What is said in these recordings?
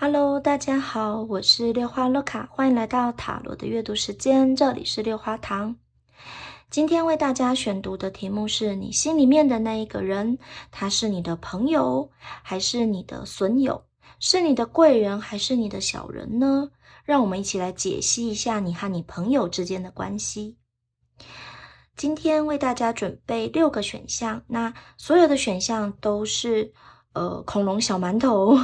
Hello，大家好，我是六花洛卡，欢迎来到塔罗的阅读时间，这里是六花堂。今天为大家选读的题目是你心里面的那一个人，他是你的朋友，还是你的损友？是你的贵人，还是你的小人呢？让我们一起来解析一下你和你朋友之间的关系。今天为大家准备6个选项，那所有的选项都是恐龙小馒头。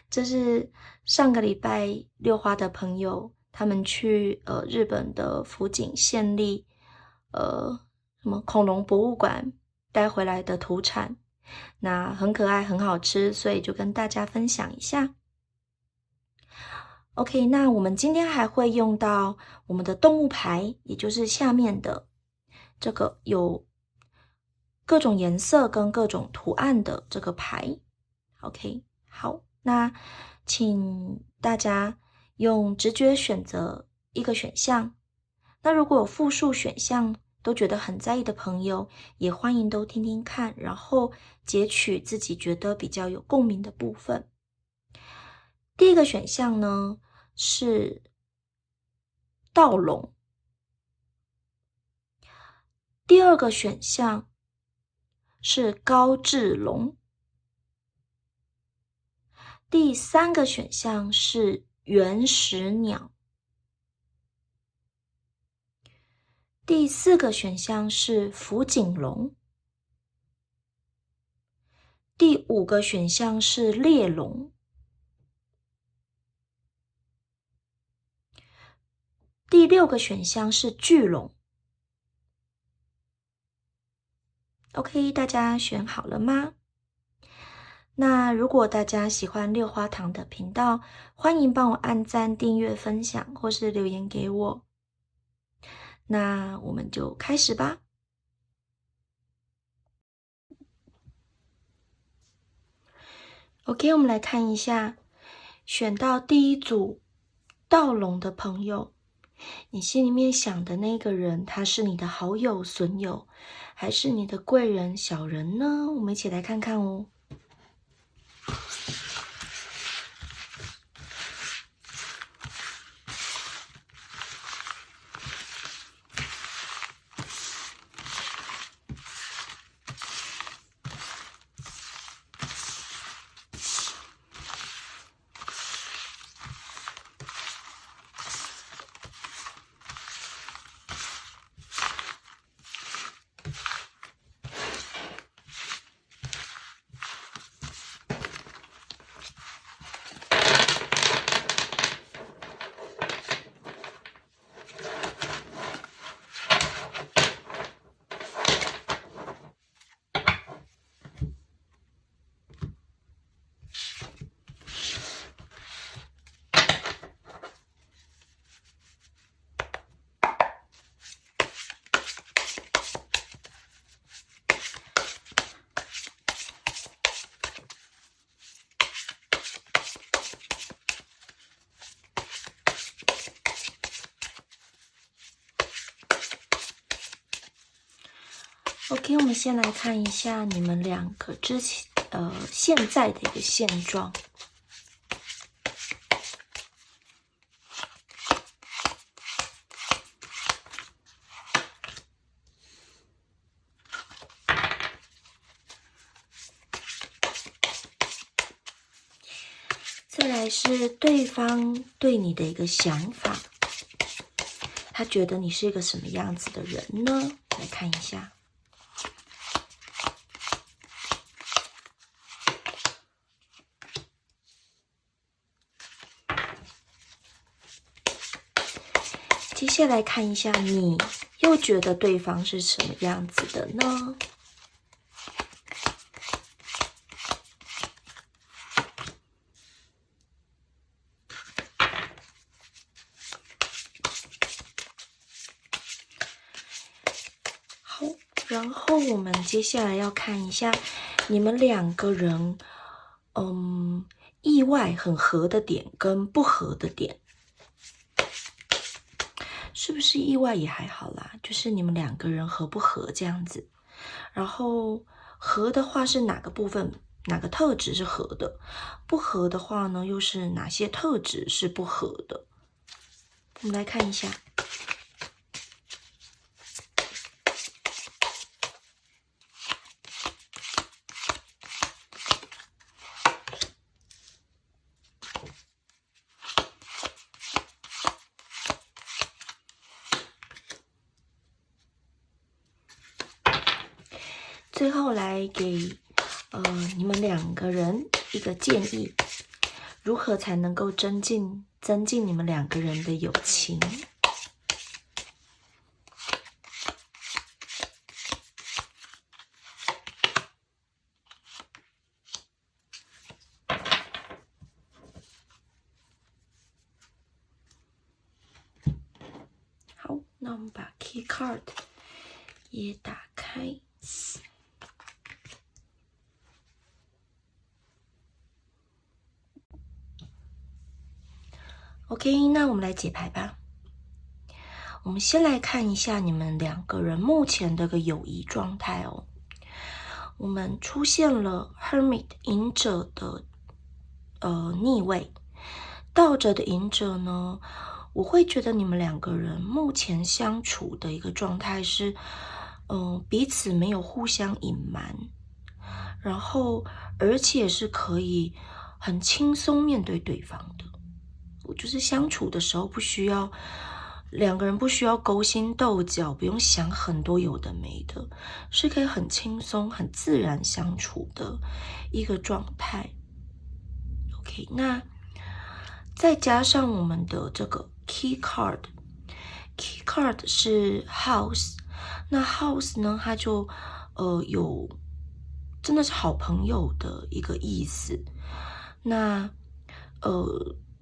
这是上个礼拜六花的朋友他们去日本的福井县立什么恐龙博物馆带回来的土产，那很可爱很好吃，所以就跟大家分享一下。OK， 那我们今天还会用到我们的动物牌，也就是下面的这个有各种颜色跟各种图案的这个牌。OK， 好，那请大家用直觉选择一个选项。那如果有复数选项都觉得很在意的朋友，也欢迎都听听看，然后截取自己觉得比较有共鸣的部分。第一个选项呢是盗龙，第二个选项是高智龙，第三个选项是原始鸟，第四个选项是福井龙，第五个选项是猎龙，第六个选项是巨龙。OK， 大家选好了吗？那如果大家喜欢六花堂的频道，欢迎帮我按赞、订阅、分享，或是留言给我。那我们就开始吧。OK， 我们来看一下，选到第一组盗龙的朋友，你心里面想的那个人，他是你的好友、损友，还是你的贵人、小人呢？我们一起来看看哦。OK， 我们先来看一下你们两个现在的一个现状。再来是对方对你的一个想法，他觉得你是一个什么样子的人呢？来看一下。接下来看一下，你又觉得对方是什么样子的呢？好，然后我们接下来要看一下你们两个人，意外很合的点跟不合的点。是不是意外也还好啦，就是你们两个人合不合这样子。然后合的话是哪个部分哪个特质是合的，不合的话呢，又是哪些特质是不合的？我们来看一下。最后来给你们2个人一个建议，如何才能够增进你们2个人的友情？好，那我们把 Key Card 也打开。OK， 那我们来解牌吧。我们先来看一下你们2个人目前的个友谊状态哦。我们出现了 Hermit 隐者的逆位，倒着的隐者呢，我会觉得你们2个人目前相处的一个状态是，彼此没有互相隐瞒，然后而且是可以很轻松面对对方的。我就是相处的时候不需要2个人不需要勾心斗角，不用想很多有的没的，是可以很轻松很自然相处的一个状态。OK， 那再加上我们的这个 Key Card 是 House， 那 House 呢，它就有真的是好朋友的一个意思。那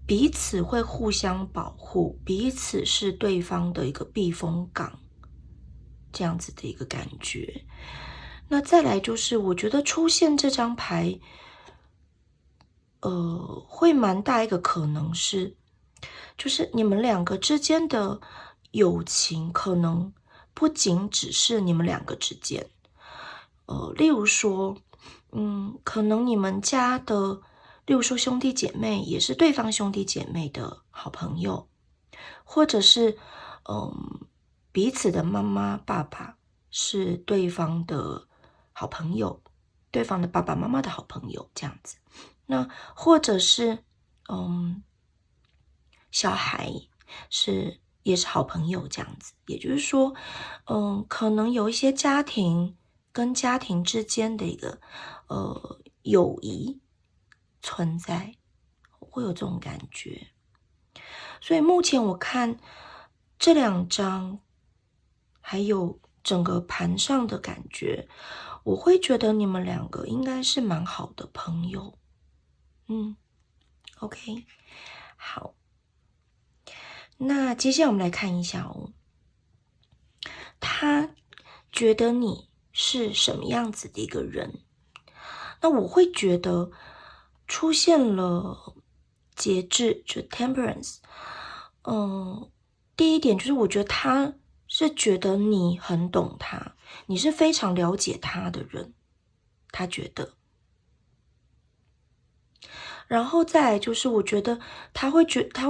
彼此会互相保护，彼此是对方的一个避风港，这样子的一个感觉。那再来就是，我觉得出现这张牌，会蛮大一个可能是，就是你们2个之间的友情，可能不仅只是你们2个之间，例如说，可能你们家的。例如说兄弟姐妹也是对方兄弟姐妹的好朋友，或者是彼此的妈妈爸爸是对方的好朋友，对方的爸爸妈妈的好朋友这样子。那或者是小孩也是好朋友这样子。也就是说可能有一些家庭跟家庭之间的一个友谊存在，会有这种感觉。所以目前我看这2张还有整个盘上的感觉，我会觉得你们2个应该是蛮好的朋友。OK， 好，那接下来我们来看一下哦，他觉得你是什么样子的一个人？那我会觉得出现了节制，就 temperance。第一点就是我觉得他是觉得你很懂他，你是非常了解他的人，他觉得。然后再来就是我觉得他会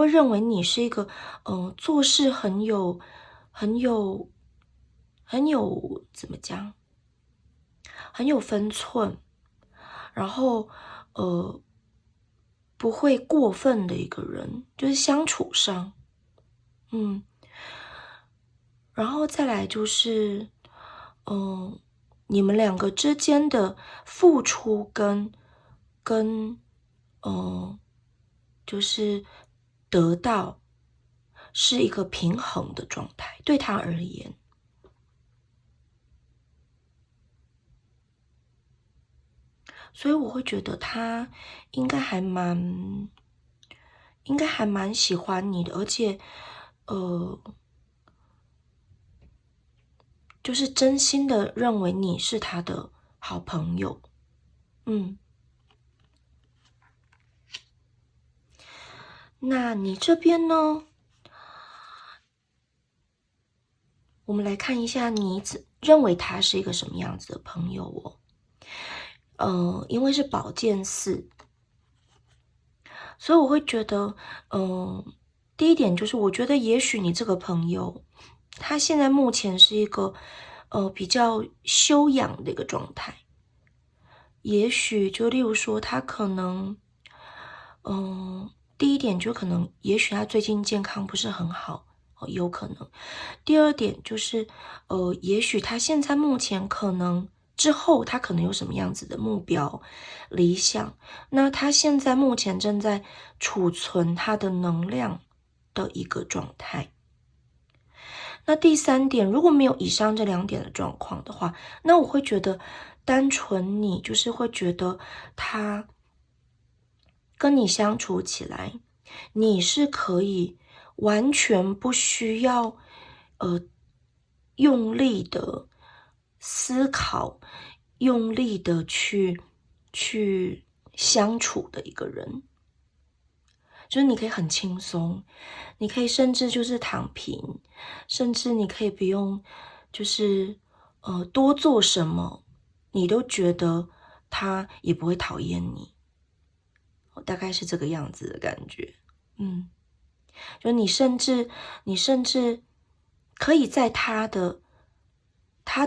认为你是一个做事很有怎么讲，很有分寸，然后不会过分的一个人，就是相处上。然后再来就是你们2个之间的付出跟就是得到是一个平衡的状态，对他而言。所以我会觉得他应该还蛮喜欢你的，而且就是真心的认为你是他的好朋友。那你这边呢？我们来看一下你认为他是一个什么样子的朋友哦。因为是宝剑四，所以我会觉得，第一点就是我觉得也许你这个朋友，他现在目前是一个比较休养的一个状态。也许就例如说他可能第一点就可能也许他最近健康不是很好，有可能。第二点就是也许他现在目前可能之后他可能有什么样子的目标理想，那他现在目前正在储存他的能量的一个状态。那第三点，如果没有以上这2点的状况的话，那我会觉得单纯你就是会觉得他跟你相处起来，你是可以完全不需要用力的思考，用力的去相处的一个人。就是你可以很轻松，你可以甚至就是躺平，甚至你可以不用就是多做什么，你都觉得他也不会讨厌你。大概是这个样子的感觉。就你甚至可以在他的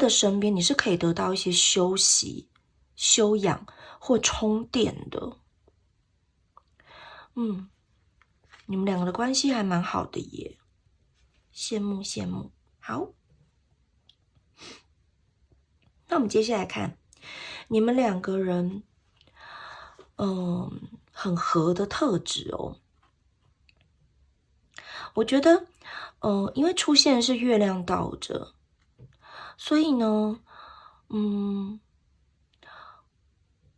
身边，你是可以得到一些休息、休养或充电的。你们两个的关系还蛮好的耶，羡慕羡慕。好，那我们接下来看你们两个人，很合的特质哦。我觉得，因为出现的是月亮倒着，所以呢，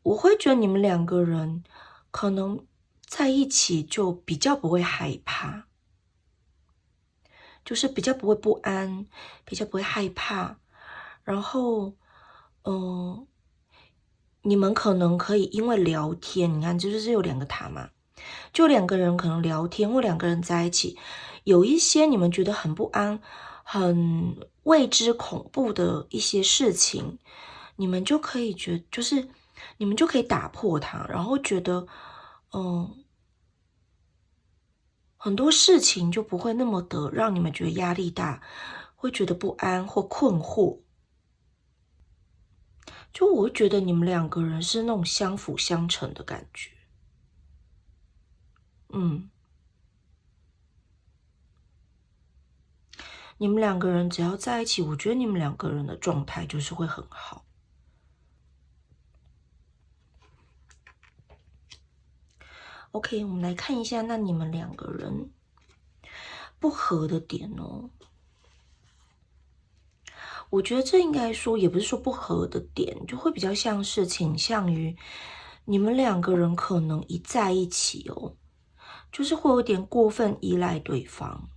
我会觉得你们两个人可能在一起就比较不会害怕，就是比较不会不安，比较不会害怕。然后，你们可能可以因为聊天，你看，就是有2个塔嘛，就2个人可能聊天，或2个人在一起，有一些你们觉得很不安、很未知、恐怖的一些事情，你们就可以就是你们就可以打破它，然后觉得，很多事情就不会那么的让你们觉得压力大，会觉得不安或困惑。就我会觉得你们2个人是那种相辅相成的感觉。你们2个人只要在一起，我觉得你们2个人的状态就是会很好。OK， 我们来看一下，那你们2个人不合的点哦。我觉得这应该说也不是说不合的点，就会比较像是倾向于你们2个人可能一在一起哦，就是会有点过分依赖对方。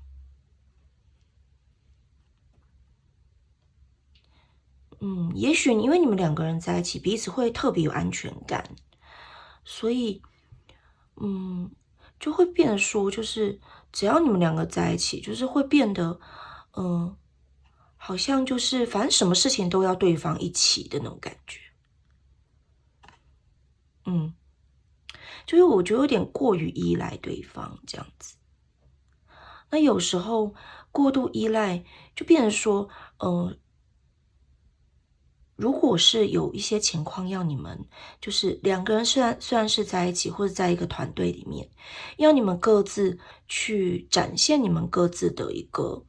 也许因为你们2个人在一起，彼此会特别有安全感，所以就会变得说，就是只要你们2个在一起，就是会变得好像就是反正什么事情都要对方一起的那种感觉。就是我觉得有点过于依赖对方这样子。那有时候过度依赖就变成说，如果是有一些情况要你们，就是2个人虽然是在一起或者在一个团队里面，要你们各自去展现你们各自的一个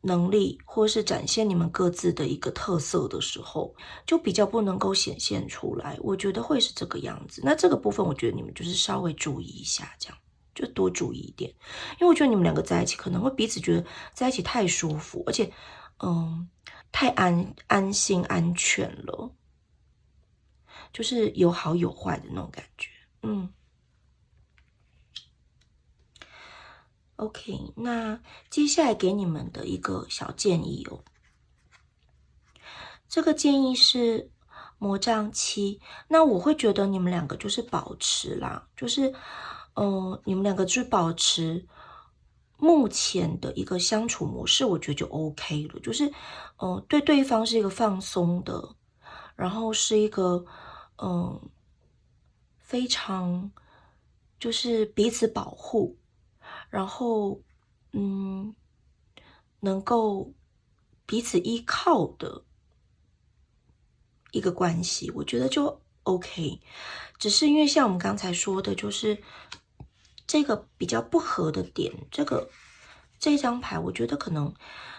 能力，或是展现你们各自的一个特色的时候，就比较不能够显现出来。我觉得会是这个样子。那这个部分，我觉得你们就是稍微注意一下，这样就多注意一点，因为我觉得你们2个在一起可能会彼此觉得在一起太舒服，而且太安心安全了，就是有好有坏的那种感觉。OK， 那接下来给你们的一个小建议哦。这个建议是魔杖7，那我会觉得你们2个就是保持啦，就是你们2个就是保持目前的一个相处模式，我觉得就 OK 了，就是对对方是一个放松的，然后是一个非常就是彼此保护，然后能够彼此依靠的一个关系，我觉得就 OK。只是因为像我们刚才说的，就是这个比较不合的点，这张牌，我觉得可能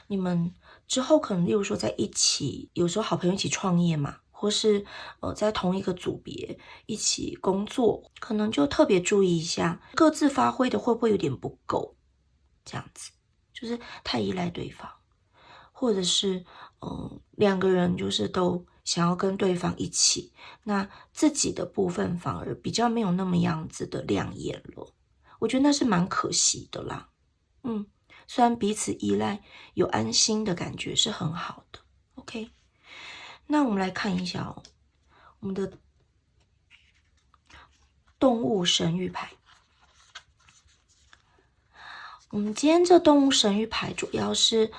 你们之后可能，例如说在一起，有时候好朋友一起创业嘛，或是在同一个组别一起工作，可能就特别注意一下，各自发挥的会不会有点不够，这样子，就是太依赖对方，或者是两个人就是都想要跟对方一起，那自己的部分反而比较没有那么样子的亮眼了，我觉得那是蛮可惜的啦。虽然彼此依赖有安心的感觉是很好的 OK。 那我们来看一下我们的动物神谕牌。我们今天这动物神谕牌主要是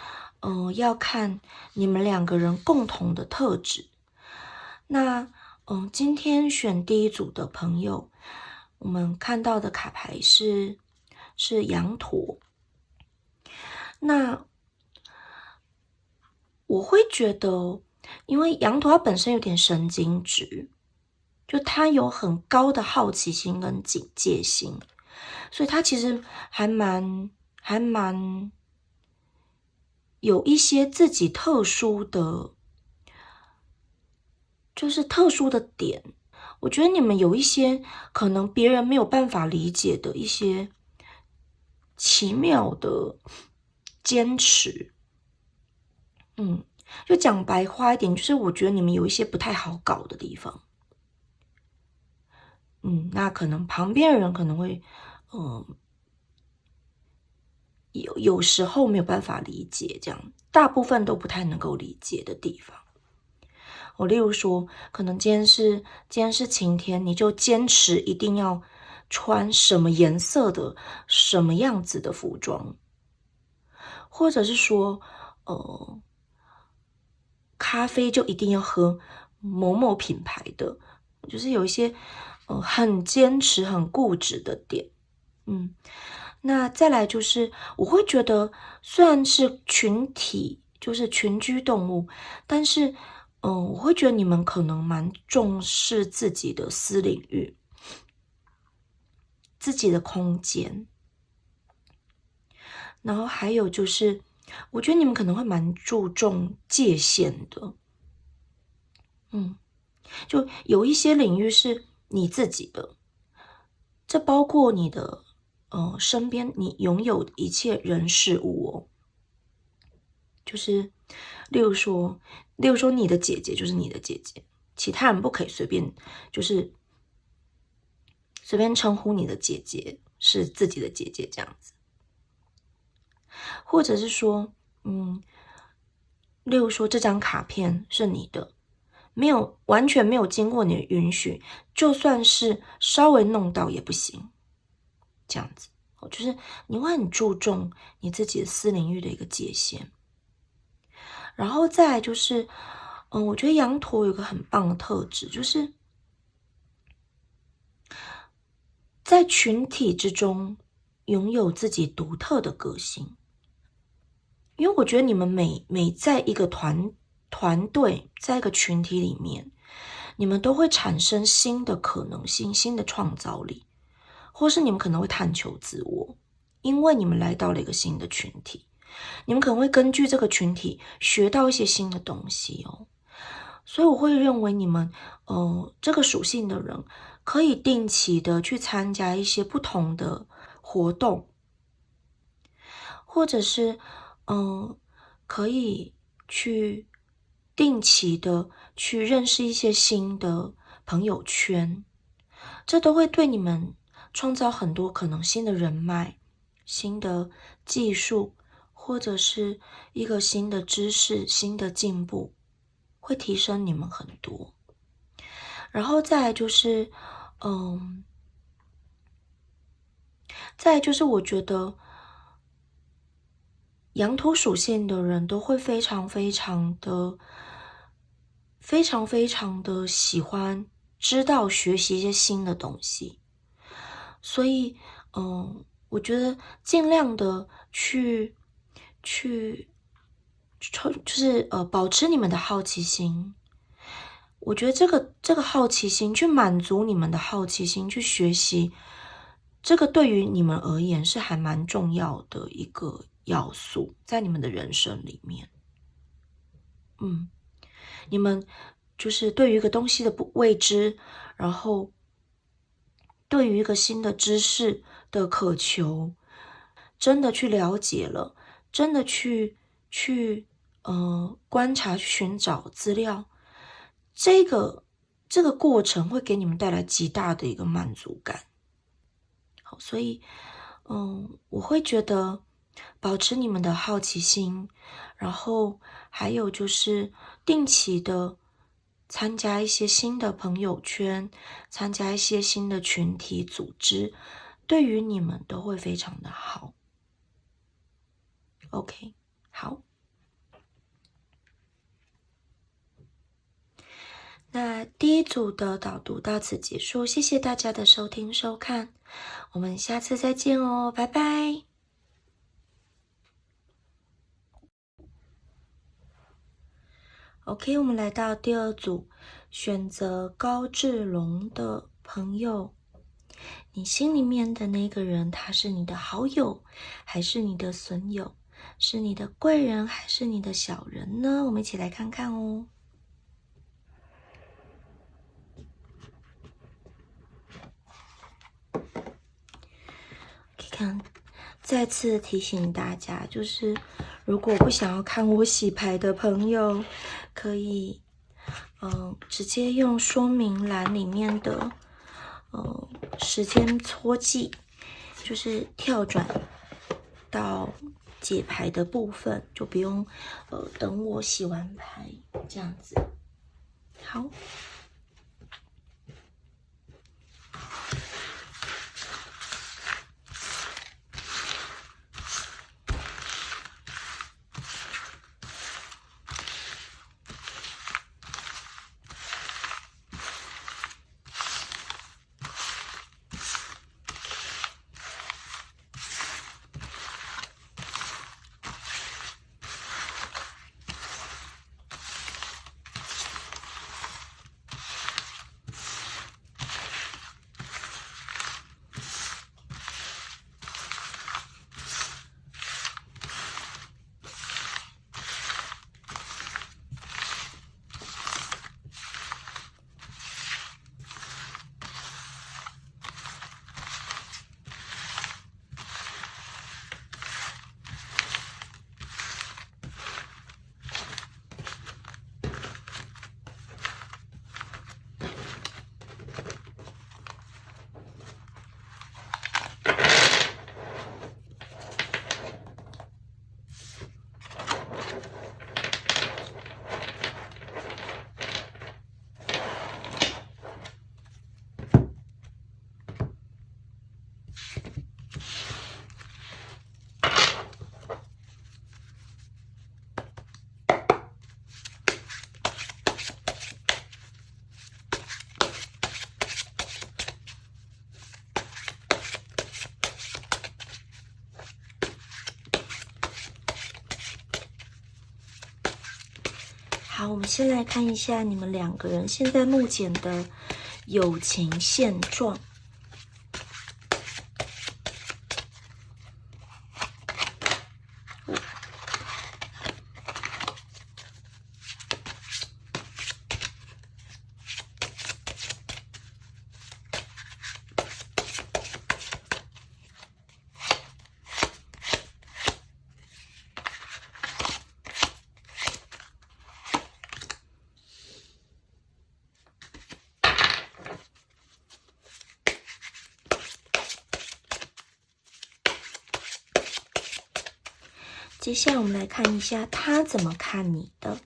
要看你们两个人共同的特质。那今天选第一组的朋友，我们看到的卡牌是羊驼。那我会觉得，因为羊驼它本身有点神经质，就它有很高的好奇心跟警戒心，所以它其实还蛮有一些自己特殊的，就是特殊的点。我觉得你们有一些可能别人没有办法理解的一些奇妙的坚持。就讲白话一点，就是我觉得你们有一些不太好搞的地方。那可能旁边的人可能会有时候没有办法理解，这样大部分都不太能够理解的地方。例如说，可能今天是晴天，你就坚持一定要穿什么颜色的、什么样子的服装，或者是说，咖啡就一定要喝某某品牌的，就是有一些很坚持、很固执的点。那再来就是我会觉得虽然是群体，就是群居动物，但是我会觉得你们可能蛮重视自己的私领域，自己的空间。然后还有就是我觉得你们可能会蛮注重界限的。就有一些领域是你自己的，这包括你的身边你拥有的一切人事物哦。就是例如说你的姐姐就是你的姐姐，其他人不可以随便称呼你的姐姐是自己的姐姐这样子。或者是说例如说这张卡片是你的，完全没有经过你的允许，就算是稍微弄到也不行，这样子。就是你会很注重你自己的私领域的一个界限。然后再来就是我觉得羊驼有个很棒的特质，就是在群体之中拥有自己独特的个性。因为我觉得你们每在一个团队，在一个群体里面，你们都会产生新的可能性、新的创造力，或是你们可能会探求自我，因为你们来到了一个新的群体，你们可能会根据这个群体学到一些新的东西哦。所以我会认为你们这个属性的人可以定期的去参加一些不同的活动，或者是可以去定期的去认识一些新的朋友圈，这都会对你们创造很多可能新的人脉、新的技术，或者是一个新的知识、新的进步，会提升你们很多。然后再来就是我觉得羊驼属性的人都会非常非常的喜欢知道学习一些新的东西。所以，我觉得尽量的就是保持你们的好奇心。我觉得这个好奇心，去满足你们的好奇心，去学习，这个对于你们而言是还蛮重要的一个要素，在你们的人生里面。你们就是对于一个东西的未知，然后对于一个新的知识的渴求，真的去了解了，真的去观察、去寻找资料，这个过程会给你们带来极大的一个满足感。好，所以我会觉得保持你们的好奇心，然后还有就是定期的参加一些新的朋友圈，参加一些新的群体组织，对于你们都会非常的好。OK， 好。那第一组的导读到此结束，谢谢大家的收听收看，我们下次再见哦，拜拜。OK， 我们来到第二组，选择高志龙的朋友。你心里面的那个人，他是你的好友，还是你的损友？是你的贵人，还是你的小人呢？我们一起来看看哦。看，再次提醒大家，就是如果不想要看我洗牌的朋友，可以直接用说明栏里面的时间戳记，就是跳转到解牌的部分，就不用等我洗完牌这样子。好。好，我们先来看一下你们两个人现在目前的友情现状。接下来我们来看一下他怎么看你的。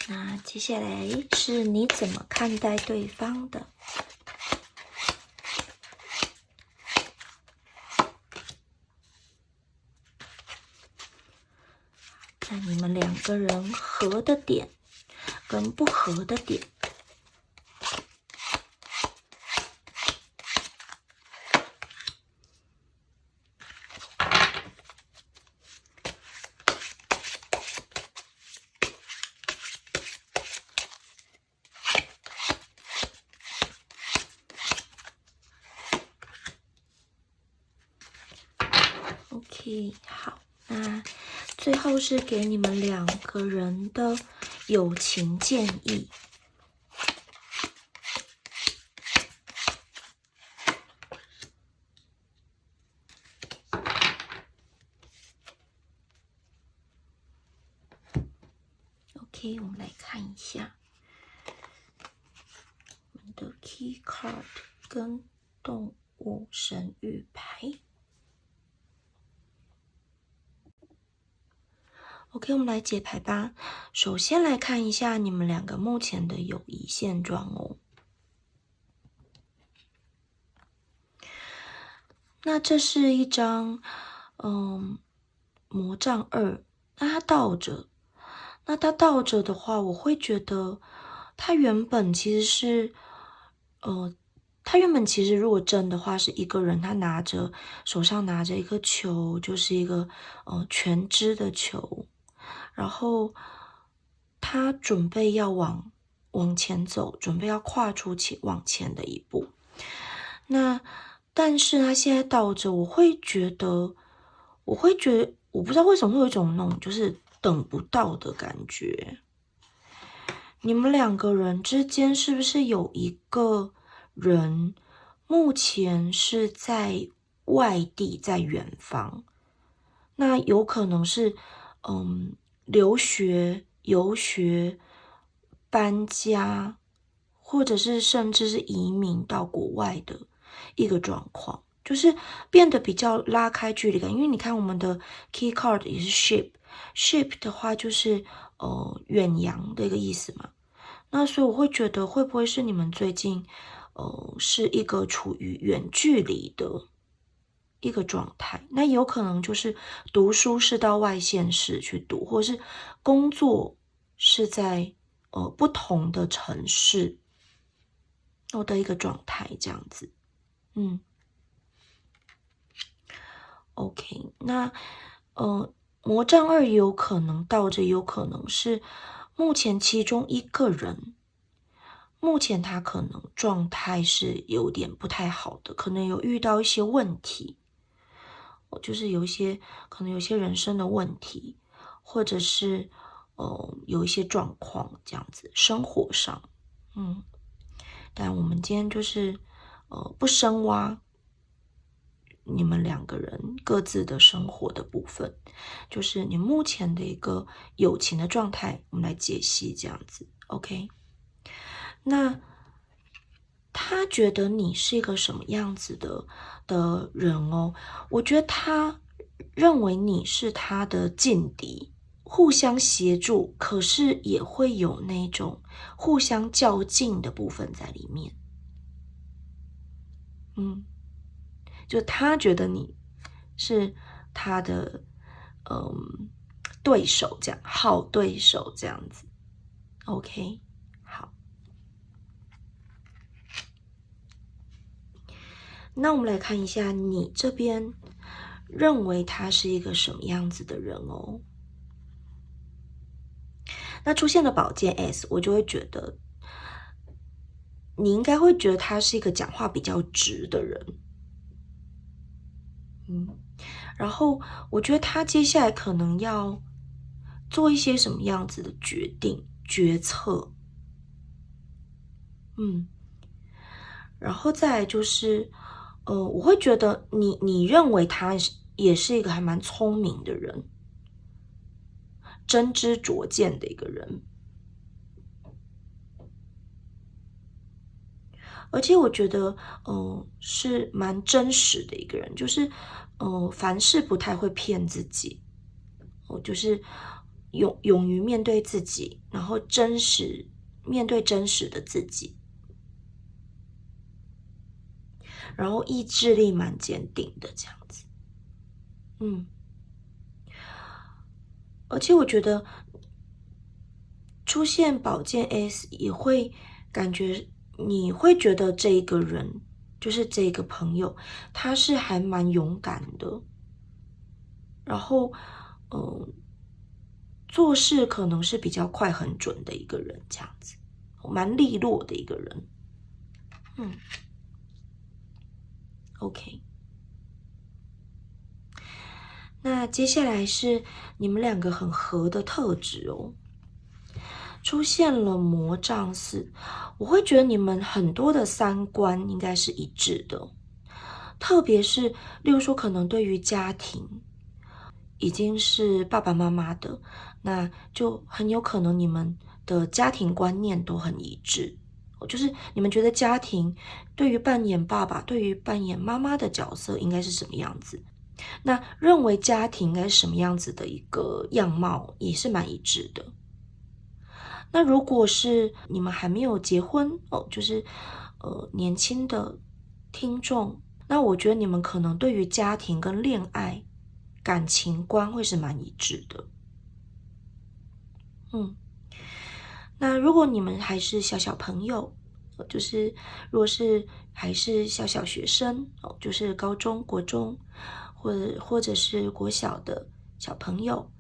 那接下来是你怎么看待对方的？那你们两个人合的点跟不合的点。OK， 好，那最后是给你们两个人的友情建议。OK， 我们来看一下我们的 Key Card 跟动物神谕牌。OK， 我们来解牌吧。首先来看一下你们两个目前的友谊现状哦。那这是一张，魔杖2，那它倒着。那它倒着的话，我会觉得它原本其实是，他原本其实如果真的话是一个人，他手上拿着一个球，就是一个全知的球。然后他准备要往前走，准备要跨出往前的一步。但是他现在倒着，我会觉得，我不知道为什么会有一种那种就是等不到的感觉。你们两个人之间是不是有一个人目前是在外地，在远方？那有可能是留学、游学、搬家，或者是甚至是移民到国外的一个状况，就是变得比较拉开距离感。因为你看我们的 key card 也是 ship 的话就是远洋的一个意思嘛。那所以我会觉得会不会是你们最近是一个处于远距离的一个状态，那有可能就是读书是到外县市去读，或是工作是在不同的城市的一个状态这样子。OK， 那魔杖2也有可能倒着，也有可能是目前其中一个人，目前他可能状态是有点不太好的，可能有遇到一些问题。就是可能有一些人生的问题，或者是有一些状况这样子，生活上，但我们今天就是不深挖你们两个人各自的生活的部分，就是你目前的一个友情的状态，我们来解析这样子 ，OK？ 那他觉得你是一个什么样子的人哦？我觉得他认为你是他的劲敌，互相协助，可是也会有那种互相较劲的部分在里面。就他觉得你是他的对手，这样好对手这样子 ，OK？ 好。那我们来看一下你这边认为他是一个什么样子的人哦。那出现了宝剑 S， 我就会觉得你应该会觉得他是一个讲话比较直的人。然后我觉得他接下来可能要做一些什么样子的决策。然后再来就是我会觉得你认为他也是一个还蛮聪明的人，真知灼见的一个人，而且我觉得是蛮真实的一个人，就是凡事不太会骗自己，就是勇于面对自己，然后面对真实的自己，然后意志力蛮坚定的这样子。而且我觉得出现宝剑 S 也会感觉你会觉得这个人就是这个朋友，他是还蛮勇敢的，然后做事可能是比较快很准的一个人，这样子，蛮利落的一个人。OK。那接下来是你们两个很合的特质哦。出现了魔杖4，我会觉得你们很多的三观应该是一致的，特别是例如说可能对于家庭已经是爸爸妈妈的，那就很有可能你们的家庭观念都很一致，就是你们觉得家庭对于扮演爸爸对于扮演妈妈的角色应该是什么样子，那认为家庭应该是什么样子的一个样貌也是蛮一致的。那如果是你们还没有结婚就是年轻的听众，那我觉得你们可能对于家庭跟恋爱感情观会是蛮一致的。那如果你们还是小朋友，就是如果是还是小学生就是高中国中或者是国小的小朋友，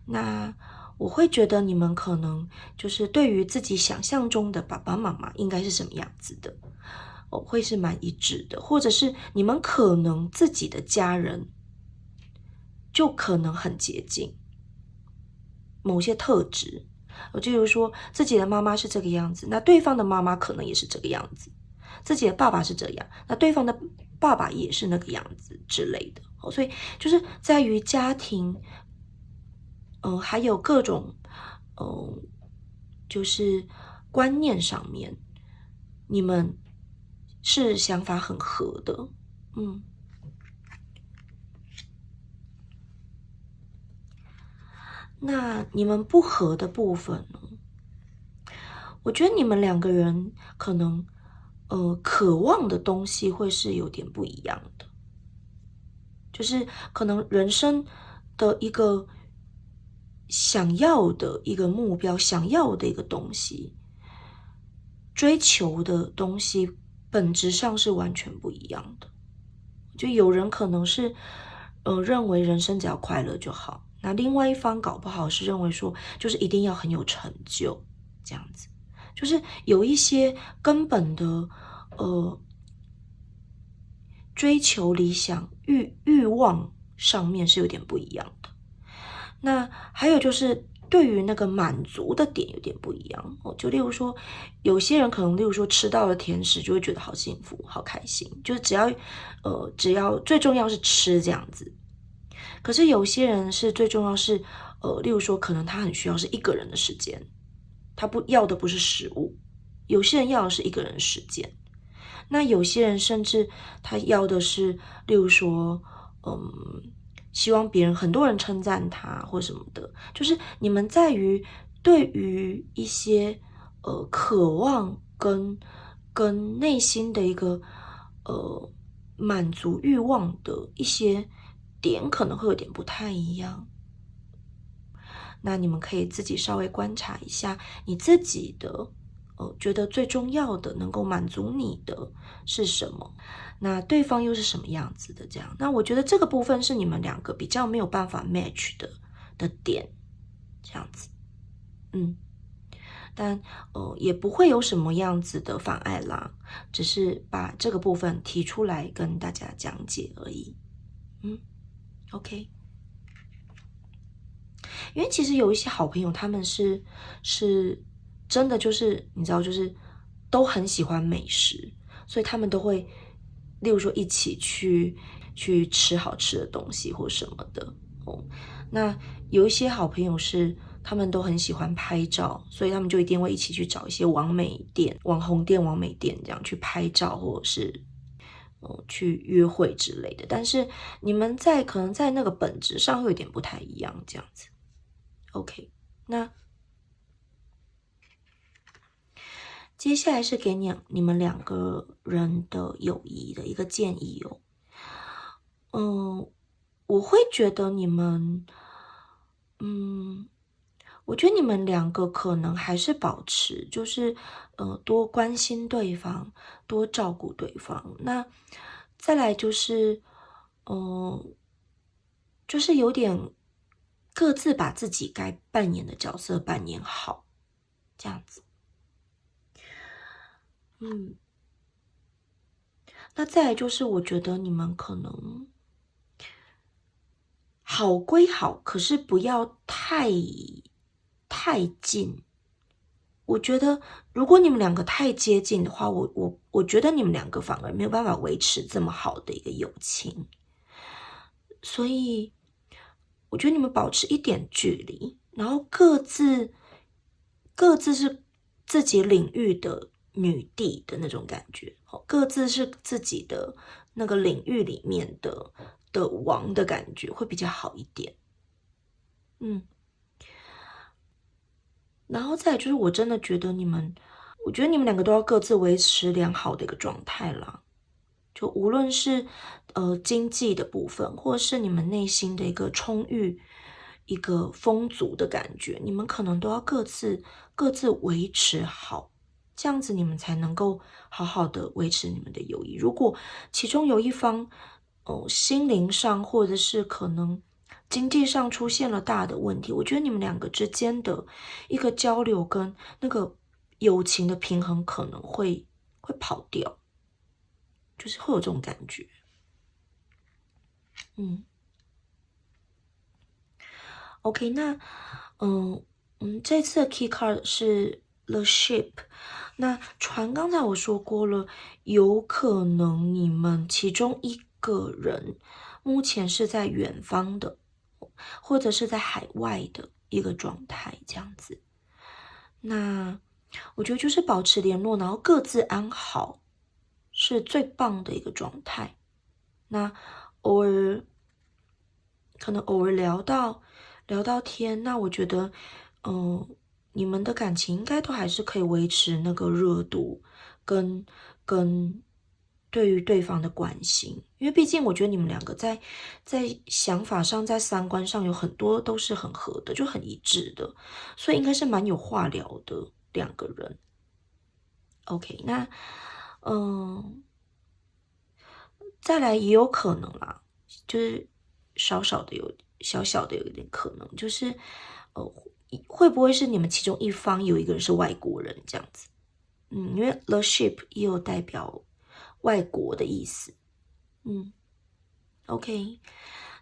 那我会觉得你们可能就是对于自己想象中的爸爸妈妈应该是什么样子的会是蛮一致的，或者是你们可能自己的家人就可能很接近某些特质，就比如说自己的妈妈是这个样子，那对方的妈妈可能也是这个样子，自己的爸爸是这样，那对方的爸爸也是那个样子之类的所以就是在于家庭还有各种就是观念上面你们是想法很合的。那你们不合的部分呢，我觉得你们两个人可能渴望的东西会是有点不一样的，就是可能人生的一个想要的一个目标，想要的一个东西，追求的东西本质上是完全不一样的。就有人可能是认为人生只要快乐就好，那另外一方搞不好是认为说就是一定要很有成就这样子，就是有一些根本的追求理想欲望上面是有点不一样的。那还有就是对于那个满足的点有点不一样就例如说有些人可能例如说吃到了甜食就会觉得好幸福好开心，就是只要最重要是吃这样子。可是有些人是最重要是例如说可能他很需要是一个人的时间，他不要的不是食物，有些人要的是一个人的时间，那有些人甚至他要的是例如说希望别人很多人称赞他或什么的，就是你们在于对于一些渴望跟内心的一个满足欲望的一些点可能会有点不太一样。那你们可以自己稍微观察一下你自己的觉得最重要的能够满足你的是什么，那对方又是什么样子的这样。那我觉得这个部分是你们两个比较没有办法 match 的点这样子。但也不会有什么样子的妨碍啦，只是把这个部分提出来跟大家讲解而已。OK。因为其实有一些好朋友他们是真的就是你知道就是都很喜欢美食，所以他们都会例如说一起去吃好吃的东西或什么的那有一些好朋友是他们都很喜欢拍照，所以他们就一定会一起去找一些网红店网美店这样去拍照或者是去约会之类的，但是你们可能在那个本质上会有点不太一样这样子。OK。那接下来是给你们两个人的友谊的一个建议哦。我会觉得你们，我觉得你们两个可能还是保持，就是多关心对方，多照顾对方。那再来就是，就是有点各自把自己该扮演的角色扮演好，这样子。那再来就是，我觉得你们可能好归好，可是不要太近。我觉得，如果你们两个太接近的话，我觉得你们两个反而没有办法维持这么好的一个友情。所以，我觉得你们保持一点距离，然后各自是自己领域的女帝的那种感觉，各自是自己的那个领域里面的王的感觉，会比较好一点。然后再来就是，我真的觉得我觉得你们两个都要各自维持良好的一个状态啦。就无论是经济的部分，或是你们内心的一个充裕、一个丰足的感觉，你们可能都要各自维持好，这样子你们才能够好好的维持你们的友谊。如果其中有一方，心灵上或者是可能经济上出现了大的问题，我觉得你们两个之间的一个交流跟那个友情的平衡可能会跑掉。就是会有这种感觉。OK，那这次的 key card 是 The Ship。那船刚才我说过了，有可能你们其中一个人目前是在远方的，或者是在海外的一个状态，这样子。那我觉得就是保持联络，然后各自安好，是最棒的一个状态。那可能偶尔聊到天，那我觉得，你们的感情应该都还是可以维持那个热度，跟对于对方的关心，因为毕竟我觉得你们两个在想法上，在三观上有很多都是很合的，就很一致的，所以应该是蛮有话聊的两个人。OK，那再来也有可能啦，就是小小的有一点可能，就是会不会是你们其中一方有一个人是外国人这样子？因为 the ship 也有代表外国的意思。OK，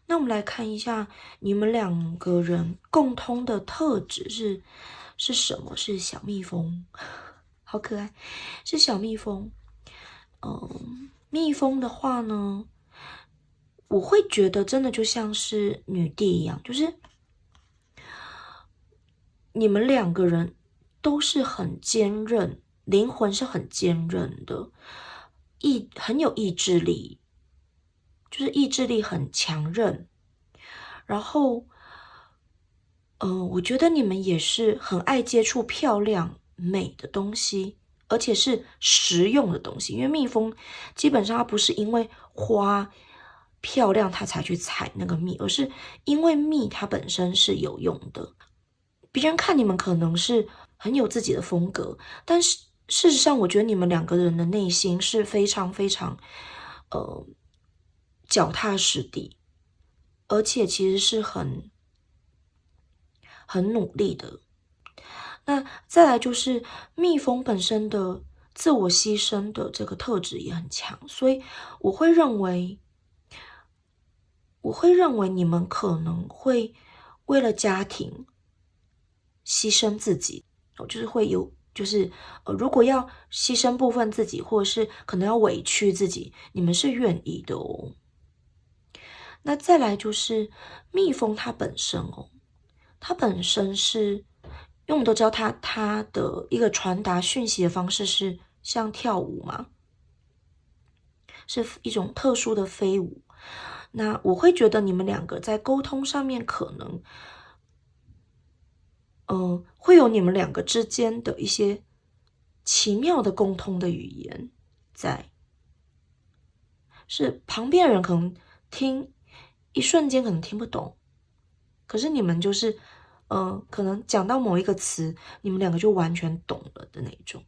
那我们来看一下你们两个人共通的特质是什么？是小蜜蜂，好可爱，是小蜜蜂。蜜蜂的话呢，我会觉得真的就像是女帝一样，就是你们两个人都是很坚韧，灵魂是很坚韧的，很有意志力，就是意志力很强韧。然后，我觉得你们也是很爱接触漂亮美的东西，而且是实用的东西。因为蜜蜂基本上它不是因为花漂亮它才去采那个蜜，而是因为蜜它本身是有用的。别人看你们可能是很有自己的风格，但是事实上，我觉得你们两个人的内心是非常非常脚踏实地，而且其实是很努力的。那再来就是蜜蜂本身的自我牺牲的这个特质也很强，所以我会认为你们可能会为了家庭牺牲自己，就是会有，就是如果要牺牲部分自己，或者是可能要委屈自己，你们是愿意的哦。那再来就是蜜蜂它本身哦，它本身是，因为我们都知道它的一个传达讯息的方式是像跳舞嘛，是一种特殊的飞舞。那我会觉得你们两个在沟通上面可能，会有你们两个之间的一些奇妙的共通的语言在，是旁边的人可能听一瞬间可能听不懂，可是你们就是可能讲到某一个词，你们两个就完全懂了的那种。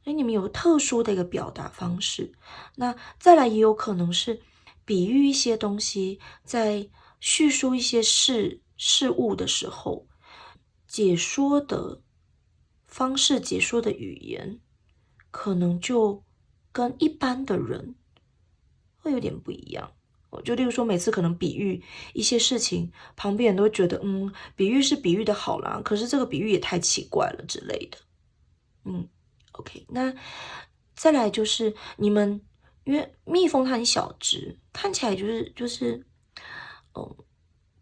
所以你们有特殊的一个表达方式。那再来也有可能是比喻一些东西，在叙述一些事物的时候，解说的方式、解说的语言，可能就跟一般的人会有点不一样。就例如说，每次可能比喻一些事情，旁边人都会觉得，比喻是比喻的好啦，可是这个比喻也太奇怪了之类的。OK，那再来就是你们，因为蜜蜂它很小只，看起来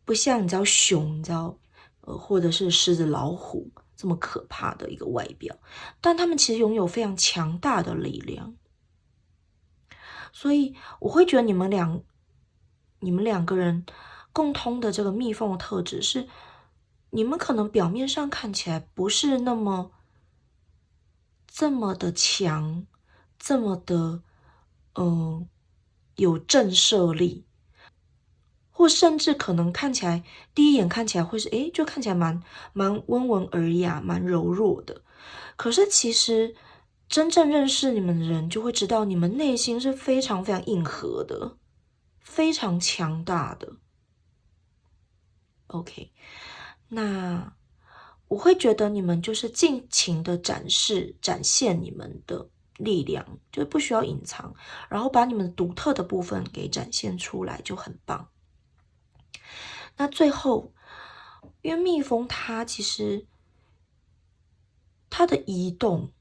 不像你知道熊，你知道或者是狮子、老虎这么可怕的一个外表，但它们其实拥有非常强大的力量。所以我会觉得你们两个人共通的这个蜜蜂的特质是，你们可能表面上看起来不是这么的强，这么的有震慑力，或甚至可能看起来第一眼看起来会是就看起来蛮温文尔雅，蛮柔弱的。可是其实真正认识你们的人就会知道，你们内心是非常非常硬核的，非常强大的。OK， 那我会觉得你们就是尽情的展现你们的力量，就不需要隐藏，然后把你们独特的部分给展现出来就很棒。那最后，因为蜜蜂它其实它的移动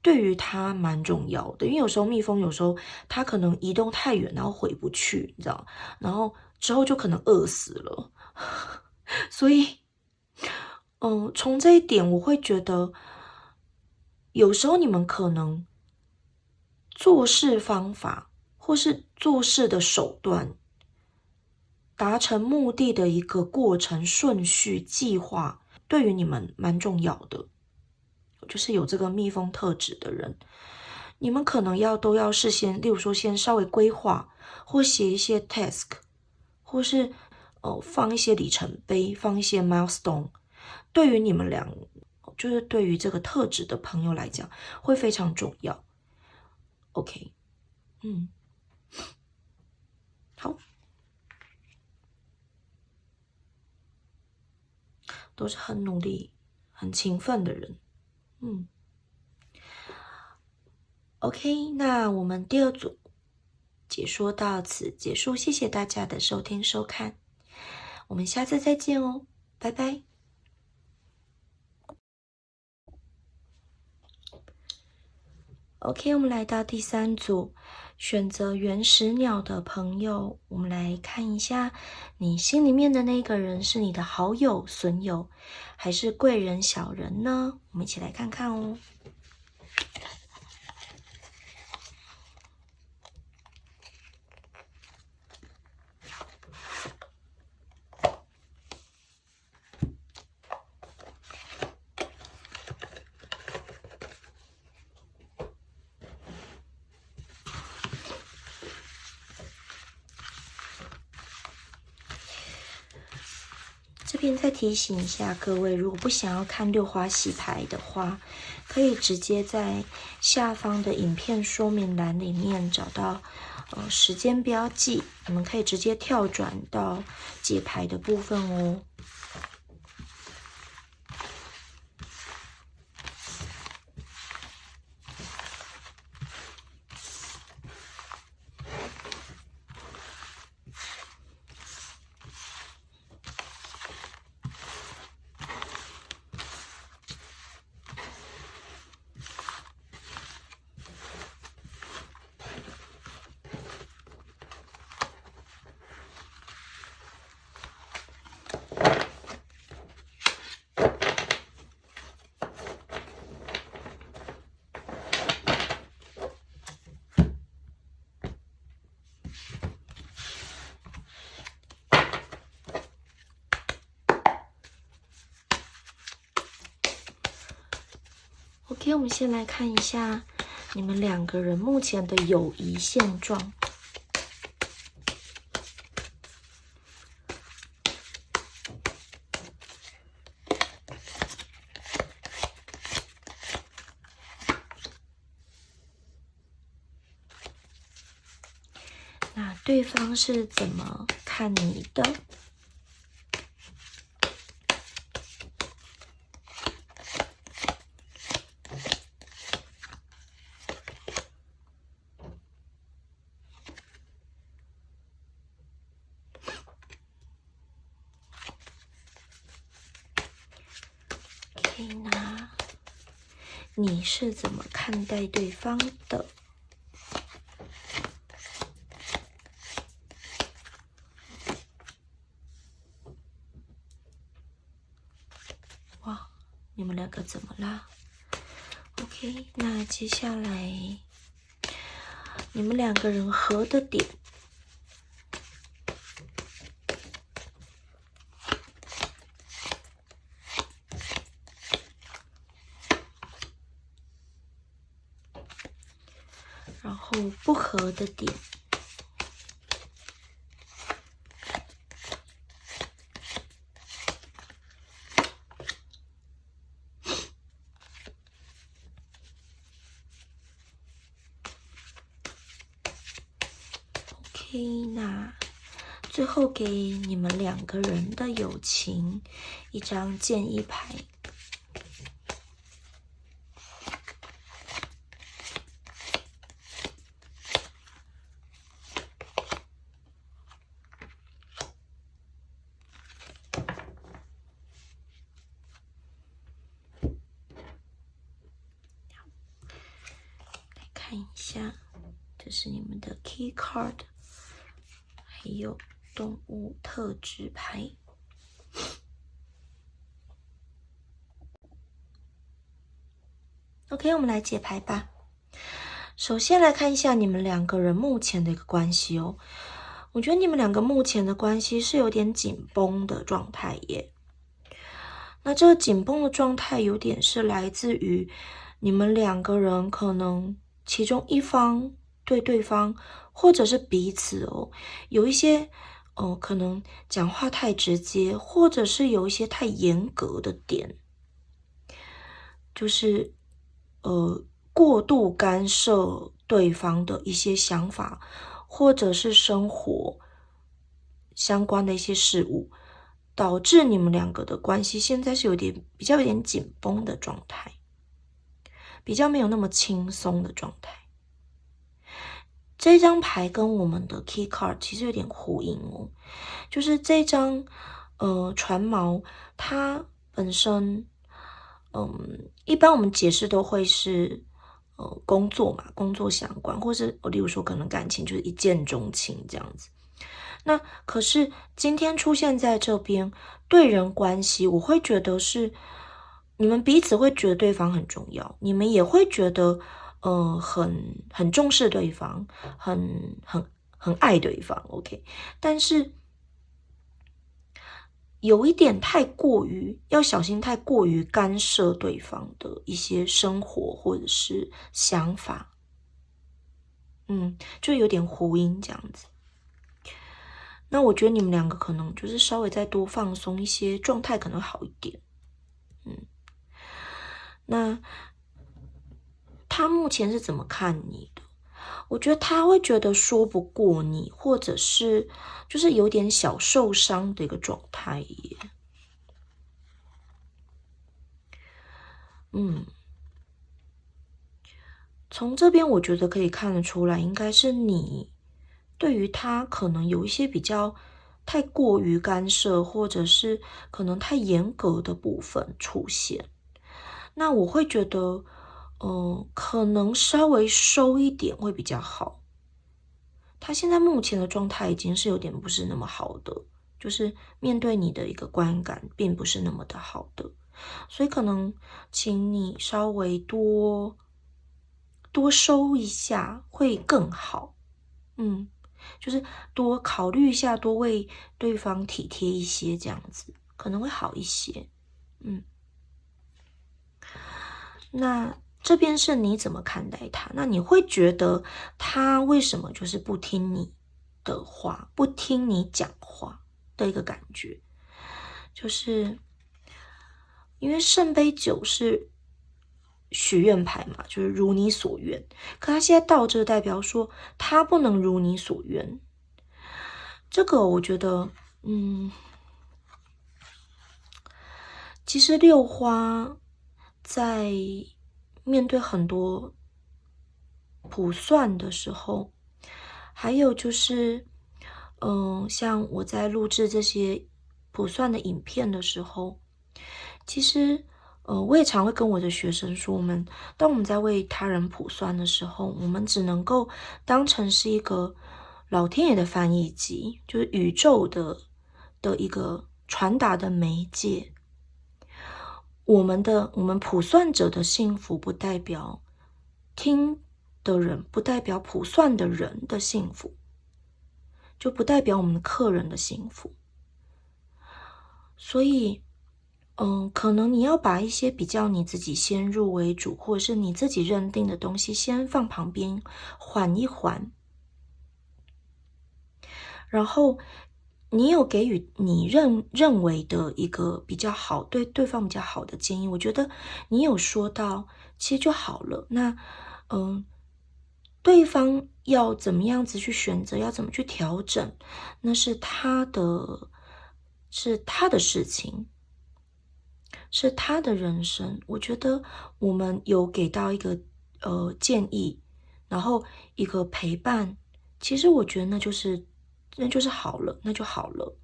对于它蛮重要的，因为有时候蜜蜂有时候它可能移动太远，然后回不去，你知道，然后之后就可能饿死了。所以，从这一点我会觉得，有时候你们可能做事方法或是做事的手段，达成目的的一个过程、顺序、计划，对于你们蛮重要的。就是有这个蜜蜂特质的人，你们可能都要事先，例如说先稍微规划，或写一些 task， 或是放一些里程碑，放一些 milestone， 对于你们就是对于这个特质的朋友来讲，会非常重要。OK， 好，都是很努力、很勤奋的人。OK， 那我们第二组解说到此结束，谢谢大家的收听收看，我们下次再见哦，拜拜。OK， 我们来到第三组，选择原始鸟的朋友，我们来看一下，你心里面的那个人是你的好友、损友，还是贵人、小人呢？我们一起来看看哦。这边再提醒一下各位，如果不想要看六花洗牌的话，可以直接在下方的影片说明栏里面找到时间标记，你们可以直接跳转到解牌的部分哦。OK， 我们先来看一下你们两个人目前的友谊现状。那对方是怎么看你的？那你是怎么看待对方的？哇，你们两个怎么啦 ？OK， 那接下来你们两个人合的点。然后不合的点，那最后给你们两个人的友情一张建议牌。来看一下，这是你们的 key card。还有动物特质牌。OK， 我们来解牌吧。首先来看一下你们两个人目前的一个关系哦。我觉得你们两个目前的关系是有点紧绷的状态耶。那这个紧绷的状态有点是来自于你们两个人可能其中一方对对方或者是彼此哦，有一些可能讲话太直接，或者是有一些太严格的点，就是过度干涉对方的一些想法，或者是生活相关的一些事物，导致你们两个的关系现在是比较有点紧绷的状态，比较没有那么轻松的状态。这张牌跟我们的 key card 其实有点呼应哦，就是这张船锚，它本身一般我们解释都会是工作嘛，工作相关，或是例如说可能感情就是一见钟情这样子。那可是今天出现在这边对人关系，我会觉得是你们彼此会觉得对方很重要，你们也会觉得很重视对方，很爱对方 ，OK， 但是有一点要小心太过于干涉对方的一些生活或者是想法，就有点呼应这样子。那我觉得你们两个可能就是稍微再多放松一些，状态可能好一点。那他目前是怎么看你的？我觉得他会觉得说不过你，或者是就是有点小受伤的一个状态耶。从这边我觉得可以看得出来，应该是你对于他可能有一些比较太过于干涉，或者是可能太严格的部分出现。那我会觉得可能稍微收一点会比较好。他现在目前的状态已经是有点不是那么好的，就是面对你的一个观感并不是那么的好的，所以可能请你稍微多收一下会更好。就是多考虑一下，多为对方体贴一些，这样子可能会好一些。那这边是你怎么看待他？那你会觉得他为什么就是不听你的话，不听你讲话的一个感觉？就是因为圣杯9是许愿牌嘛，就是如你所愿。可他现在倒着代表说他不能如你所愿。这个我觉得，其实六花在面对很多卜算的时候，还有就是，像我在录制这些卜算的影片的时候，其实，我也常会跟我的学生说，当我们在为他人卜算的时候，我们只能够当成是一个老天爷的翻译机，就是宇宙的一个传达的媒介。我们卜算者的幸福，不代表听的人，不代表卜算的人的幸福，就不代表我们的客人的幸福。所以，可能你要把一些比较你自己先入为主，或者是你自己认定的东西先放旁边，缓一缓，然后你有给予你认为的一个比较好，对对方比较好的建议，我觉得你有说到，其实就好了。那，对方要怎么样子去选择，要怎么去调整，那是他的事情，是他的人生。我觉得我们有给到一个建议，然后一个陪伴，其实我觉得那就是好了，那就好了。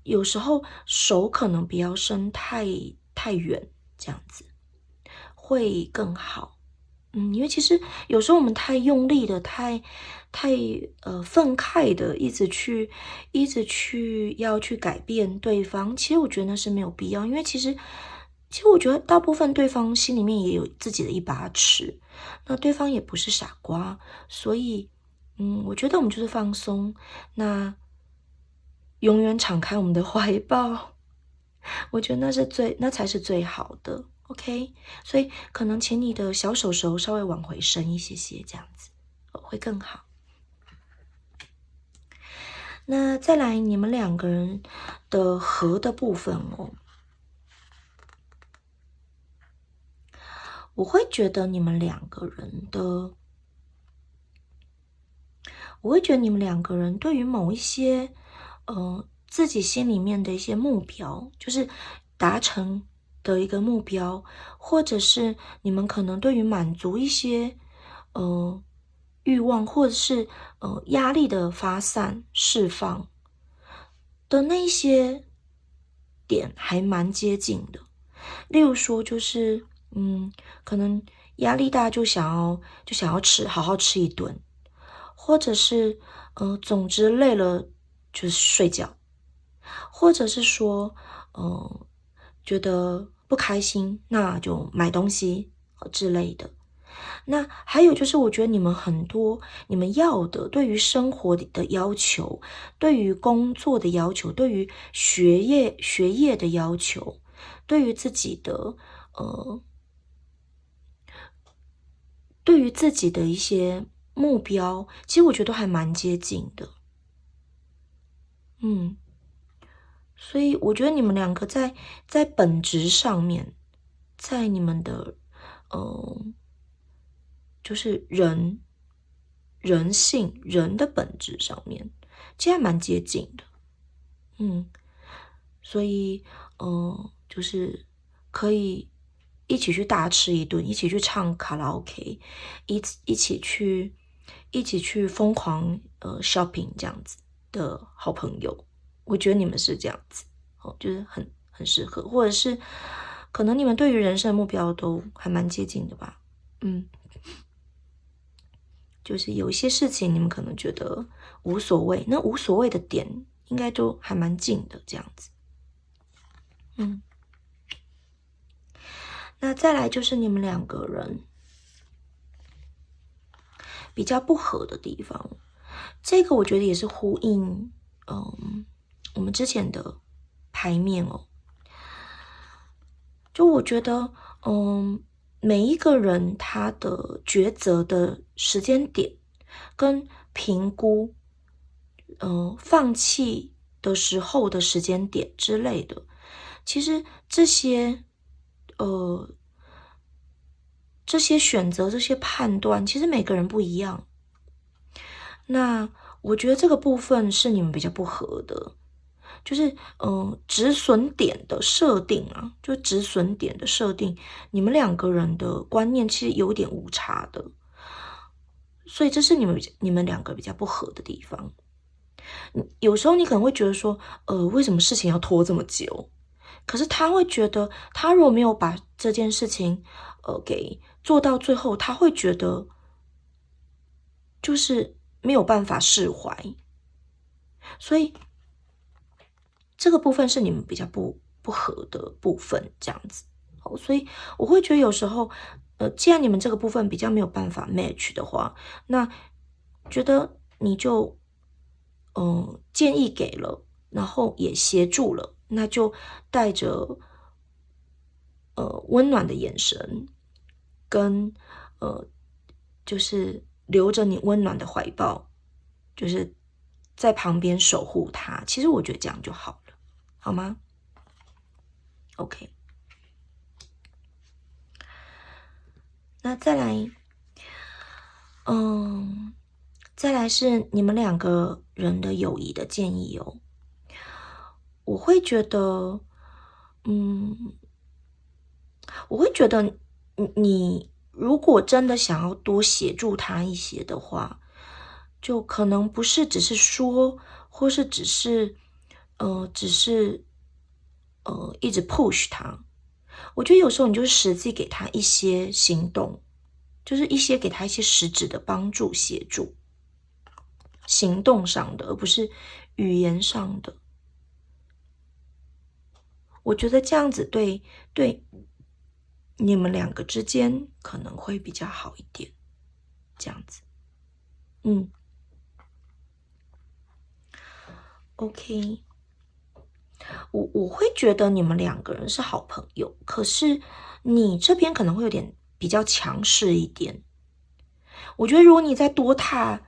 有时候手可能不要伸太远，这样子会更好。因为其实有时候我们太用力的、太愤慨的，一直去要去改变对方，其实我觉得那是没有必要。因为其实我觉得大部分对方心里面也有自己的一把尺，那对方也不是傻瓜，所以我觉得我们就是放松，那永远敞开我们的怀抱，我觉得那才是最好的。OK，所以可能请你的小手手稍微往回伸一些些，这样子会更好。那再来你们两个人的合的部分哦，我会觉得你们两个人对于某一些自己心里面的一些目标，就是达成的一个目标，或者是你们可能对于满足一些欲望，或者是压力的发散释放的那些点还蛮接近的。例如说就是可能压力大就想要好好吃一顿，或者是总之累了就是睡觉，或者是说觉得不开心那就买东西之类的。那还有就是，我觉得你们要的，对于生活的要求，对于工作的要求，对于学业的要求，对于自己的对于自己的一些目标，其实我觉得都还蛮接近的。所以我觉得你们两个在本质上面，在你们的就是人性人的本质上面，其实还蛮接近的。所以就是可以一起去大吃一顿，一起去唱卡拉 OK，一起去疯狂shopping 这样子的好朋友，我觉得你们是这样子就是很适合，或者是可能你们对于人生的目标都还蛮接近的吧。就是有一些事情你们可能觉得无所谓，那无所谓的点应该都还蛮近的这样子。那再来就是你们两个人比较不合的地方，这个我觉得也是呼应我们之前的牌面哦。就我觉得每一个人他的抉择的时间点跟评估，放弃的时候的时间点之类的，其实这些选择、这些判断，其实每个人不一样。那我觉得这个部分是你们比较不合的，就是止损点的设定啊，就止损点的设定，你们两个人的观念其实有点误差的，所以这是你们两个比较不合的地方。有时候你可能会觉得说，为什么事情要拖这么久？可是他会觉得，他如果没有把这件事情，给做到最后，他会觉得就是没有办法释怀，所以这个部分是你们比较不合的部分，这样子。所以我会觉得有时候，既然你们这个部分比较没有办法 match 的话，那觉得你就，建议给了，然后也协助了，那就带着温暖的眼神，跟就是留着你温暖的怀抱，就是在旁边守护他。其实我觉得这样就好了，好吗？OK。那再来，再来是你们两个人的友谊的建议哦。我会觉得，我会觉得你如果真的想要多协助他一些的话，就可能不是只是说，或是只是一直 push 他。我觉得有时候你就是实际给他一些行动，就是给他一些实质的帮助协助，行动上的，而不是语言上的。我觉得这样子对你们两个之间可能会比较好一点，这样子。OK，我会觉得你们两个人是好朋友，可是你这边可能会有点比较强势一点。我觉得如果你再多踏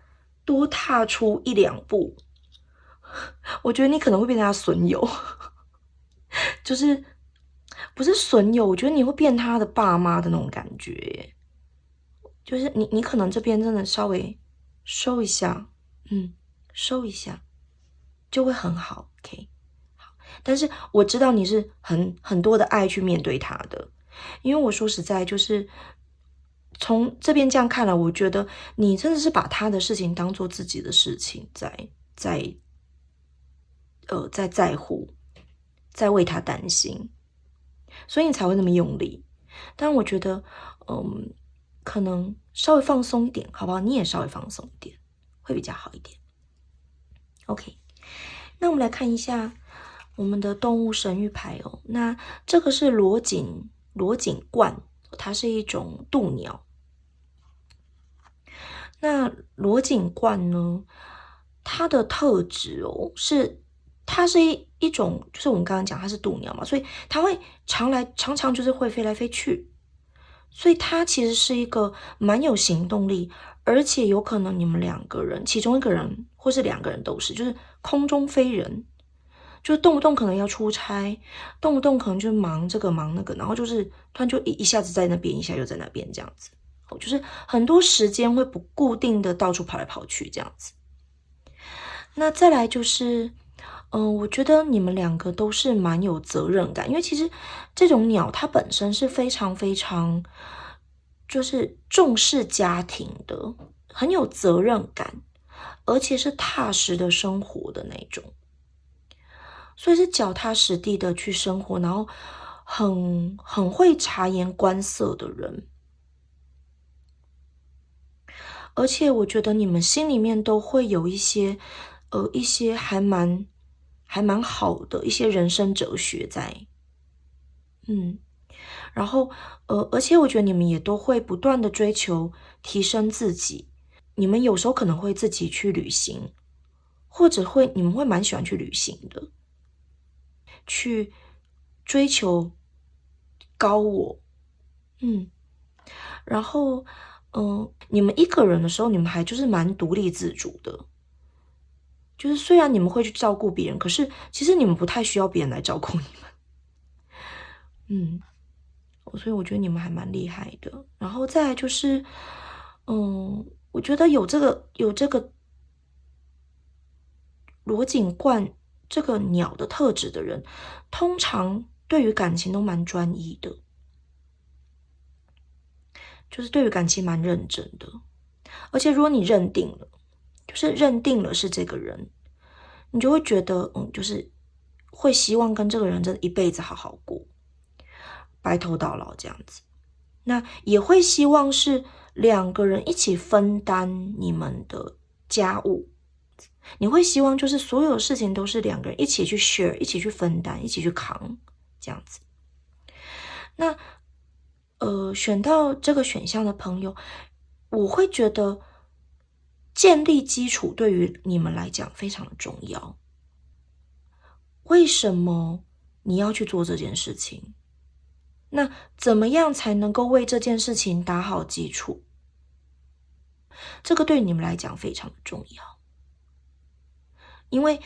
出一两步，我觉得你可能会变成他损友，就是不是损友，我觉得你会变他的爸妈的那种感觉耶。就是你可能这边真的稍微收一下，收一下就会很好。OK， 好，但是我知道你是很多的爱去面对他的，因为我说实在，就是从这边这样看来，我觉得你真的是把他的事情当做自己的事情，在乎，在为他担心，所以你才会那么用力。但我觉得，可能稍微放松一点，好不好？你也稍微放松一点，会比较好一点。OK， 那我们来看一下我们的动物神谕牌哦。那这个是裸颈鹳，它是一种渡鸟。那裸颈鹳呢，它的特质哦，它是一种，就是我们刚刚讲它是渡鸟嘛，所以它会常常就是会飞来飞去，所以它其实是一个蛮有行动力，而且有可能你们两个人其中一个人或是两个人都是，就是空中飞人，就是动不动可能要出差，动不动可能就忙这个忙那个，然后就是突然就一下子在那边，一下又在那边这样子，就是很多时间会不固定的到处跑来跑去这样子。那再来就是，我觉得你们两个都是蛮有责任感，因为其实这种鸟它本身是非常非常就是重视家庭的，很有责任感，而且是踏实的生活的那种，所以是脚踏实地的去生活，然后很会察言观色的人。而且我觉得你们心里面都会有一些还蛮好的一些人生哲学在，然后而且我觉得你们也都会不断的追求提升自己，你们有时候可能会自己去旅行，或者你们会蛮喜欢去旅行的，去追求高我，然后，你们一个人的时候，你们还就是蛮独立自主的。就是虽然你们会去照顾别人，可是其实你们不太需要别人来照顾你们。所以我觉得你们还蛮厉害的。然后再来就是，我觉得有这个罗锦冠这个鸟的特质的人，通常对于感情都蛮专一的，就是对于感情蛮认真的。而且如果你认定了，就是认定了是这个人，你就会觉得，就是会希望跟这个人真的一辈子好好过，白头到老这样子。那也会希望是2个人一起分担你们的家务，你会希望就是所有事情都是2个人一起去 share， 一起去分担，一起去扛这样子。那选到这个选项的朋友，我会觉得建立基础对于你们来讲非常的重要。为什么你要去做这件事情？那怎么样才能够为这件事情打好基础？这个对你们来讲非常的重要，因为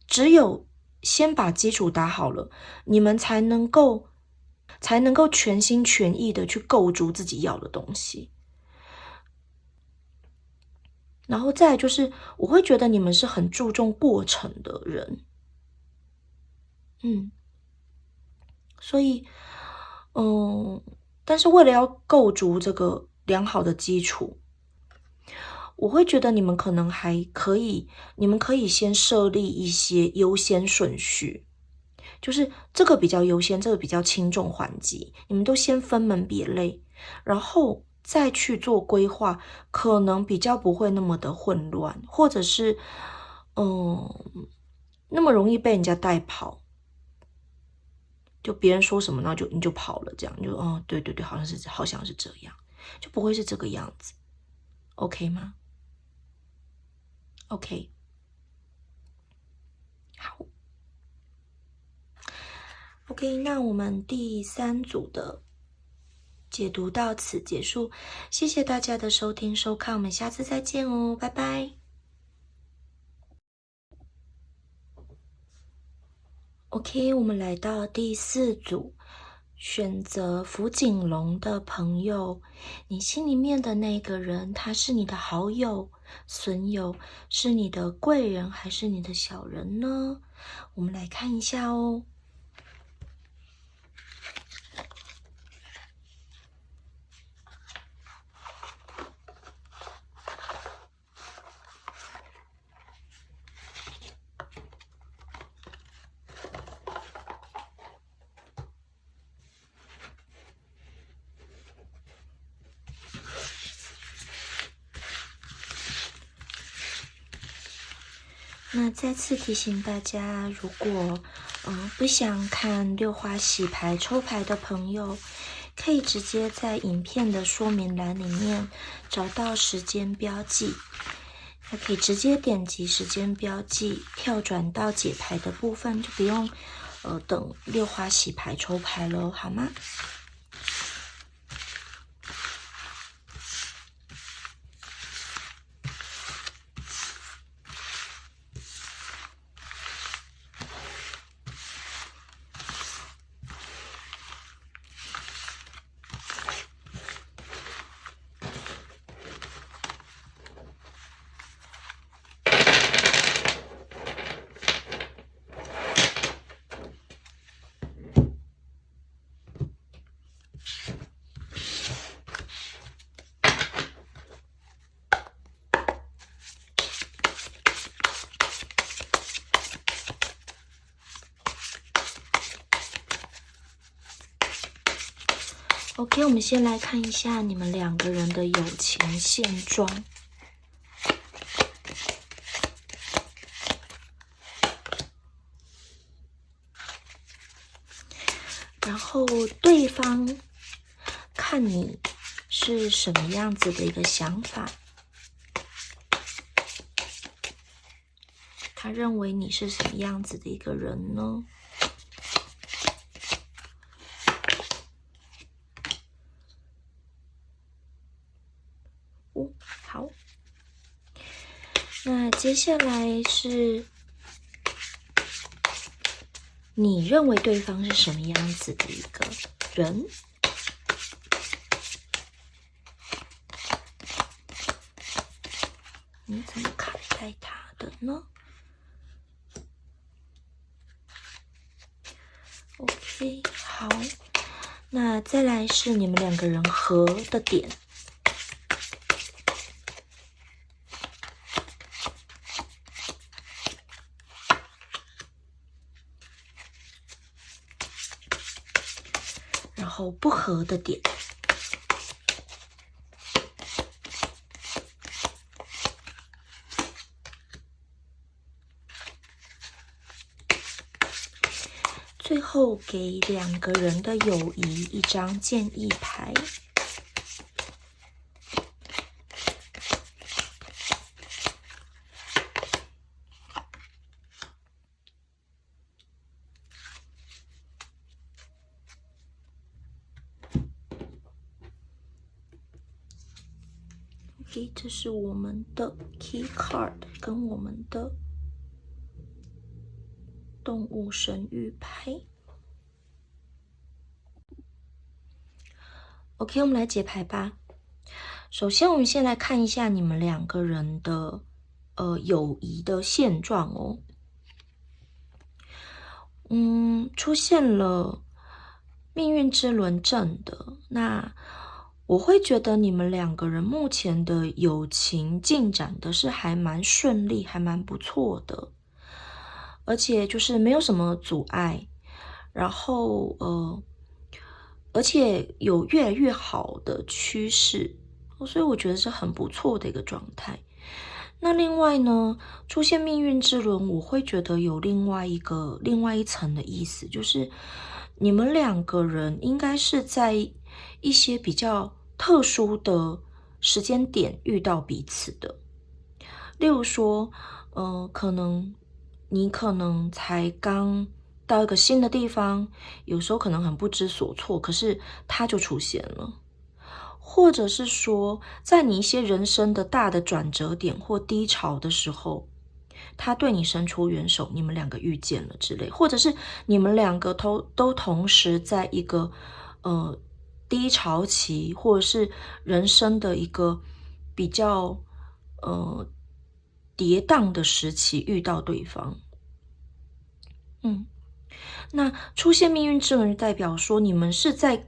只有先把基础打好了，你们才能够全心全意的去构筑自己要的东西。然后再来就是，我会觉得你们是很注重过程的人，所以，但是为了要构筑这个良好的基础，我会觉得你们可能还可以，你们可以先设立一些优先顺序，就是这个比较优先，这个比较轻重缓急，你们都先分门别类，然后再去做规划，可能比较不会那么的混乱，或者是，那么容易被人家带跑。就别人说什么，然后你就跑了，这样就对对对，好像是这样，就不会是这个样子 ，OK 吗 ？OK， 好 ，OK， 那我们第3组的解读到此结束，谢谢大家的收听收看，我们下次再见哦，拜拜。OK， 我们来到第4组，选择福锦龙的朋友，你心里面的那个人，他是你的好友、损友，是你的贵人还是你的小人呢？我们来看一下哦。那再次提醒大家，如果不想看6花洗牌抽牌的朋友，可以直接在影片的说明栏里面找到时间标记，还可以直接点击时间标记，跳转到解牌的部分，就不用等6花洗牌抽牌了，好吗？OK， 我们先来看一下你们2个人的友情现状。然后对方看你是什么样子的一个想法，他认为你是什么样子的一个人呢？接下来是你认为对方是什么样子的一个人？你怎么看待他的呢？ OK， 好，那再来是你们两个人合的点。然后不合的点。最后给两个人的友谊一张建议牌。OK， 这是我们的 Key Card 跟我们的动物神谕牌。OK， 我们来解牌吧。首先，我们先来看一下你们两个人的友谊的现状哦。出现了命运之轮正的，那我会觉得你们两个人目前的友情进展的是还蛮顺利，还蛮不错的，而且就是没有什么阻碍，然后而且有越来越好的趋势，所以我觉得是很不错的一个状态。那另外呢，出现命运之轮，我会觉得有另外一层的意思，就是你们两个人应该是在一些比较特殊的时间点遇到彼此的。例如说，你可能才刚到一个新的地方，有时候可能很不知所措，可是他就出现了。或者是说，在你一些人生的大的转折点或低潮的时候，他对你伸出援手，你们两个遇见了之类，或者是你们两个都同时在一个低潮期，或者是人生的一个比较跌宕的时期遇到对方。那出现命运之轮代表说你们是在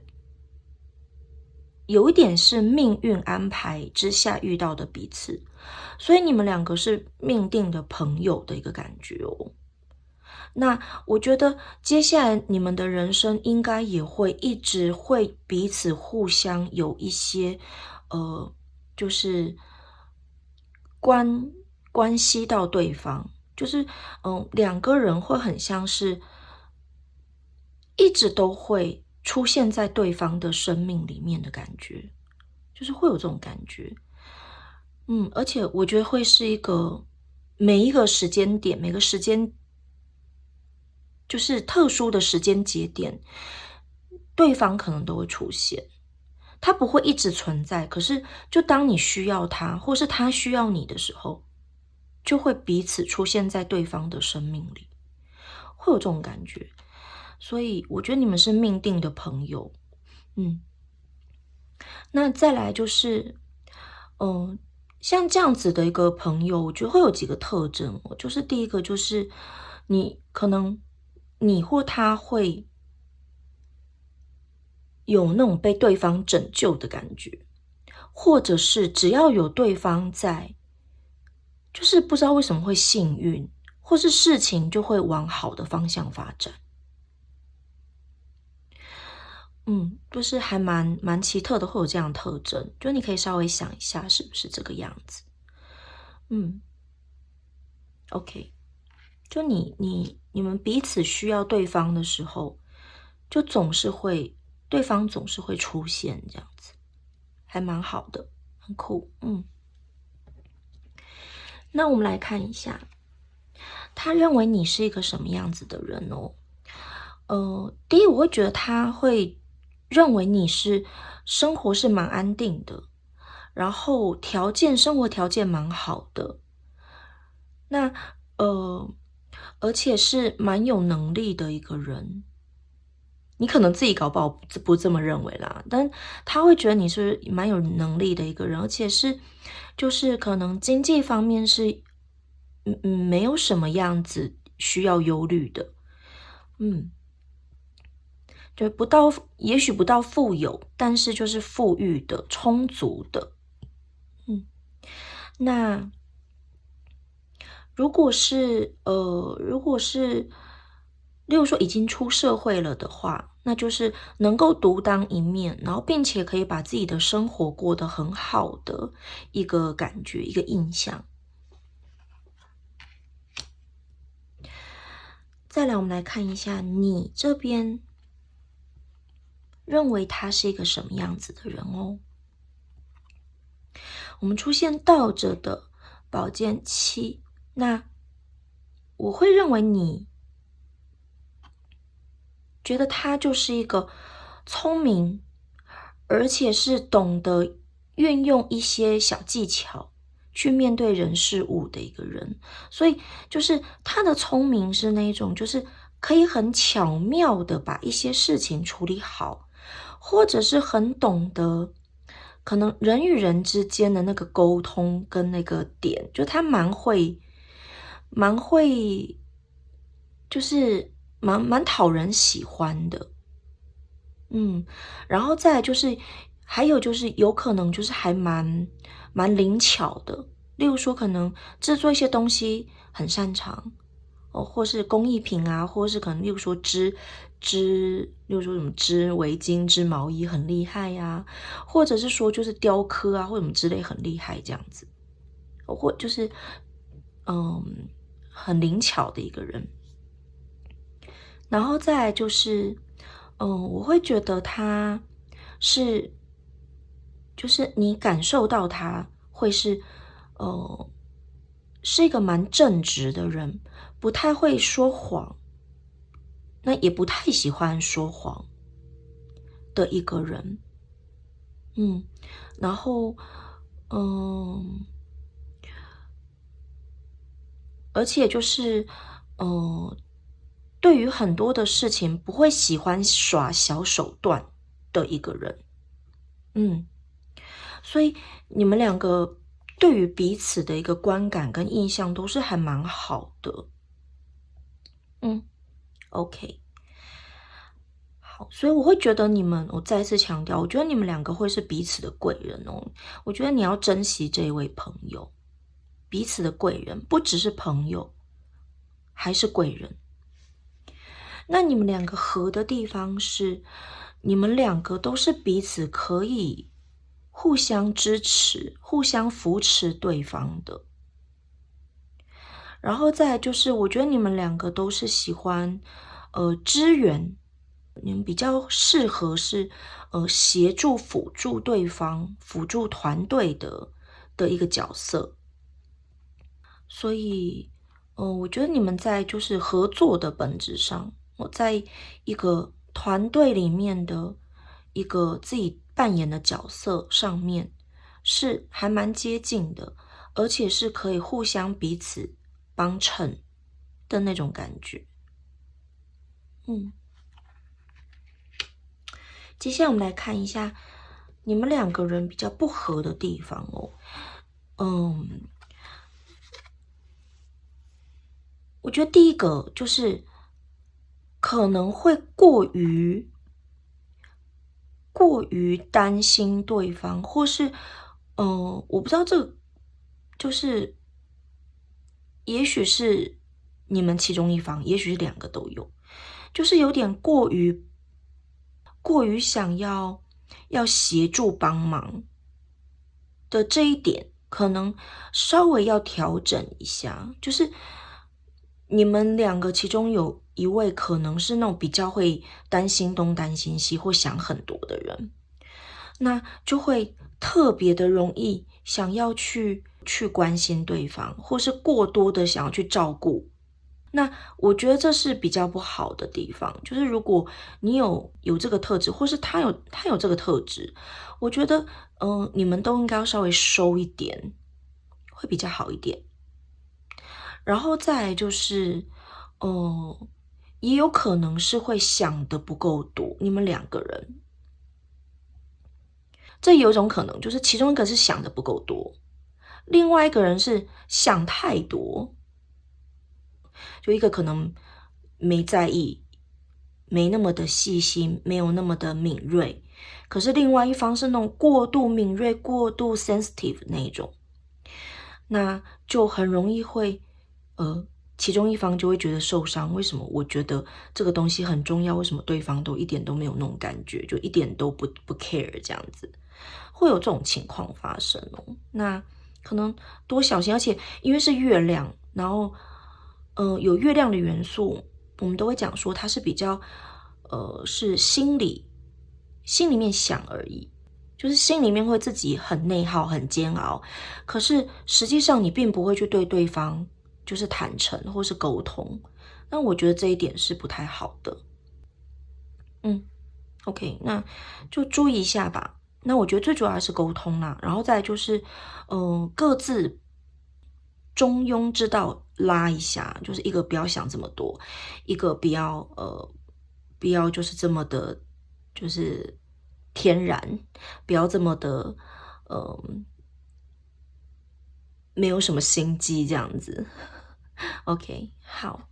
有一点是命运安排之下遇到的彼此，所以你们两个是命定的朋友的一个感觉哦。那我觉得接下来你们的人生应该也会一直会彼此互相有一些就是关系到对方，就是两个人会很像是一直都会出现在对方的生命里面的感觉，就是会有这种感觉。而且我觉得会是每一个时间点，每个时间就是特殊的时间节点，对方可能都会出现。他不会一直存在，可是就当你需要他，或是他需要你的时候，就会彼此出现在对方的生命里，会有这种感觉。所以我觉得你们是命定的朋友。那再来就是像这样子的一个朋友，我觉得会有几个特征哦。就是第一个就是可能你或他会有那种被对方拯救的感觉，或者是只要有对方在，就是不知道为什么会幸运，或是事情就会往好的方向发展。就是还蛮奇特的，会有这样的特征，就你可以稍微想一下是不是这个样子。OK， 就你们彼此需要对方的时候，就对方总是会出现这样子，还蛮好的，很酷。那我们来看一下，他认为你是一个什么样子的人哦？第一，我会觉得他会认为你是生活是蛮安定的，然后生活条件蛮好的，那而且是蛮有能力的一个人。你可能自己搞不好不这么认为啦，但他会觉得你是蛮有能力的一个人，而且是就是可能经济方面是没有什么样子需要忧虑的，就也许不到富有，但是就是富裕的、充足的，那如果是例如说已经出社会了的话，那就是能够独当一面，然后并且可以把自己的生活过得很好的一个感觉、一个印象。再来，我们来看一下你这边认为他是一个什么样子的人哦。我们出现倒着的宝剑七，那我会认为你觉得他就是一个聪明，而且是懂得运用一些小技巧去面对人事物的一个人。所以就是他的聪明是那种就是可以很巧妙的把一些事情处理好，或者是很懂得可能人与人之间的那个沟通跟那个点，就他蛮会就是蛮讨人喜欢的。然后再来就是还有就是有可能就是还蛮灵巧的，例如说可能制作一些东西很擅长或是工艺品啊，或是可能例如说例如说什么织围巾、织毛衣很厉害呀，或者是说就是雕刻啊或什么之类很厉害这样子，或就是很灵巧的一个人。然后再来就是我会觉得他是就是你感受到他会是是一个蛮正直的人，不太会说谎，那也不太喜欢说谎的一个人。然后而且就是对于很多的事情不会喜欢耍小手段的一个人。所以你们两个对于彼此的一个观感跟印象都是还蛮好的。OK， 好，所以我会觉得我再次强调，我觉得你们两个会是彼此的贵人哦。我觉得你要珍惜这一位朋友，彼此的贵人，不只是朋友，还是贵人。那你们两个合的地方是，你们两个都是彼此可以互相支持、互相扶持对方的。然后再来就是，我觉得你们两个都是喜欢支援，你们比较适合是协助、辅助对方、辅助团队的一个角色。所以我觉得你们在就是合作的本质上，我在一个团队里面的一个自己扮演的角色上面是还蛮接近的，而且是可以互相彼此帮衬的那种感觉。接下来我们来看一下你们两个人比较不合的地方哦。我觉得第一个就是可能会过于担心对方，或是我不知道这个就是也许是你们其中一方，也许是两个都有，就是有点过于想要协助帮忙的这一点，可能稍微要调整一下。就是你们两个其中有一位可能是那种比较会担心东担心西或想很多的人，那就会特别的容易想要去关心对方，或是过多的想要去照顾。那我觉得这是比较不好的地方，就是如果你有这个特质，或是他有这个特质，我觉得你们都应该要稍微收一点，会比较好一点。然后再来就是，也有可能是会想的不够多，你们两个人，这有一种可能，就是其中一个是想的不够多，另外一个人是想太多，就一个可能没在意，没那么的细心，没有那么的敏锐，可是另外一方是那种过度敏锐、过度 sensitive 那一种，那就很容易会，其中一方就会觉得受伤。为什么？我觉得这个东西很重要，为什么对方都一点都没有那种感觉，就一点都不 care 这样子，会有这种情况发生哦。那可能多小心，而且因为是月亮，然后有月亮的元素，我们都会讲说它是比较是心里面想而已。就是心里面会自己很内耗、很煎熬，可是实际上你并不会去对对方就是坦诚或是沟通，那我觉得这一点是不太好的。OK， 那就注意一下吧。那我觉得最主要还是沟通啦，然后再来就是，各自中庸之道拉一下，就是一个不要想这么多，一个不要就是这么的，就是天然，不要这么的，没有什么心机这样子。OK， 好，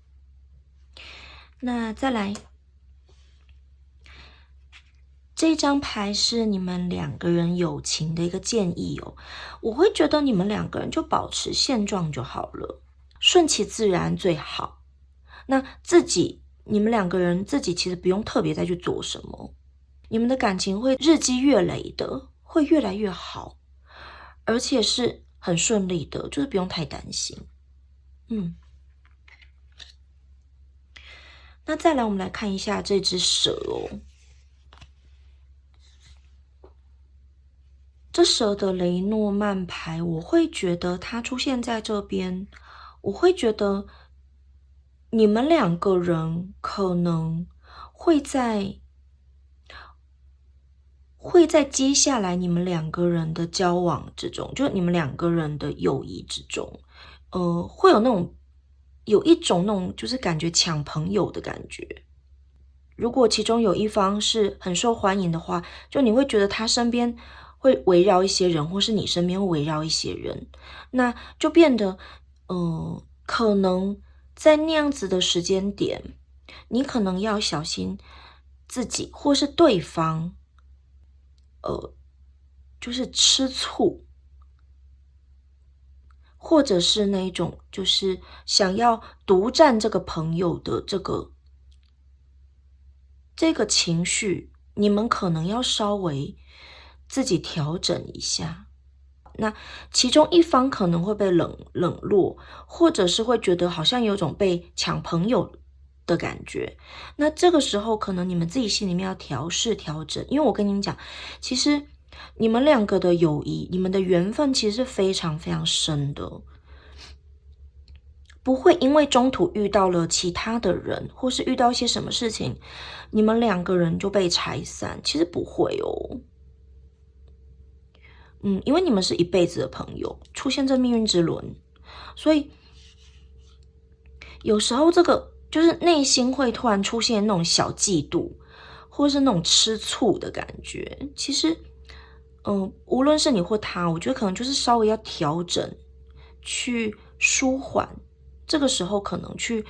那再来。这张牌是你们两个人友情的一个建议哦，我会觉得你们两个人就保持现状就好了，顺其自然最好。那你们两个人自己其实不用特别再去做什么，你们的感情会日积月累的，会越来越好，而且是很顺利的，就是不用太担心。那再来我们来看一下这只蛇哦。这蛇的雷诺曼牌，我会觉得它出现在这边，我会觉得你们两个人可能会在接下来你们两个人的交往之中，就你们两个人的友谊之中，会有那种有一种那种就是感觉抢朋友的感觉。如果其中有一方是很受欢迎的话，就你会觉得他身边会围绕一些人，或是你身边会围绕一些人，那就变得，可能在那样子的时间点，你可能要小心自己或是对方，就是吃醋，或者是那种就是想要独占这个朋友的这个情绪，你们可能要稍微自己调整一下。那其中一方可能会被冷落，或者是会觉得好像有种被抢朋友的感觉。那这个时候可能你们自己心里面要调整，因为我跟你们讲，其实你们两个的友谊，你们的缘分其实是非常非常深的。不会因为中途遇到了其他的人，或是遇到一些什么事情，你们两个人就被拆散。其实不会哦。因为你们是一辈子的朋友，出现这命运之轮，所以有时候这个就是内心会突然出现那种小嫉妒，或是那种吃醋的感觉。其实，无论是你或他，我觉得可能就是稍微要调整，去舒缓。这个时候可能去，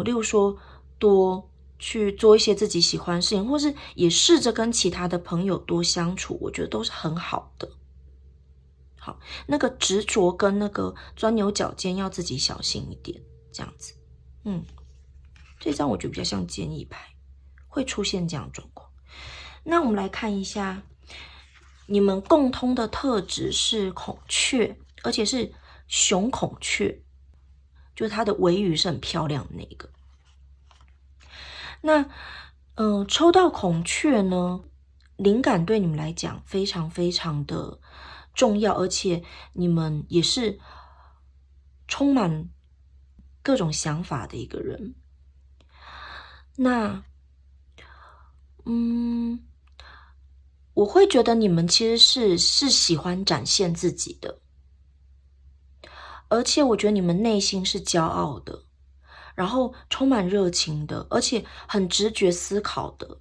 例如说多去做一些自己喜欢的事情，或是也试着跟其他的朋友多相处，我觉得都是很好的。好，那个执着跟那个钻牛角尖要自己小心一点，这样子。这张我觉得比较像建议牌，会出现这样的状况。那我们来看一下，你们共通的特质是孔雀，而且是雄孔雀，就是它的尾羽是很漂亮的那个。那，抽到孔雀呢，灵感对你们来讲非常非常的重要，而且你们也是充满各种想法的一个人。那，我会觉得你们其实是喜欢展现自己的，而且我觉得你们内心是骄傲的，然后充满热情的，而且很直觉思考的。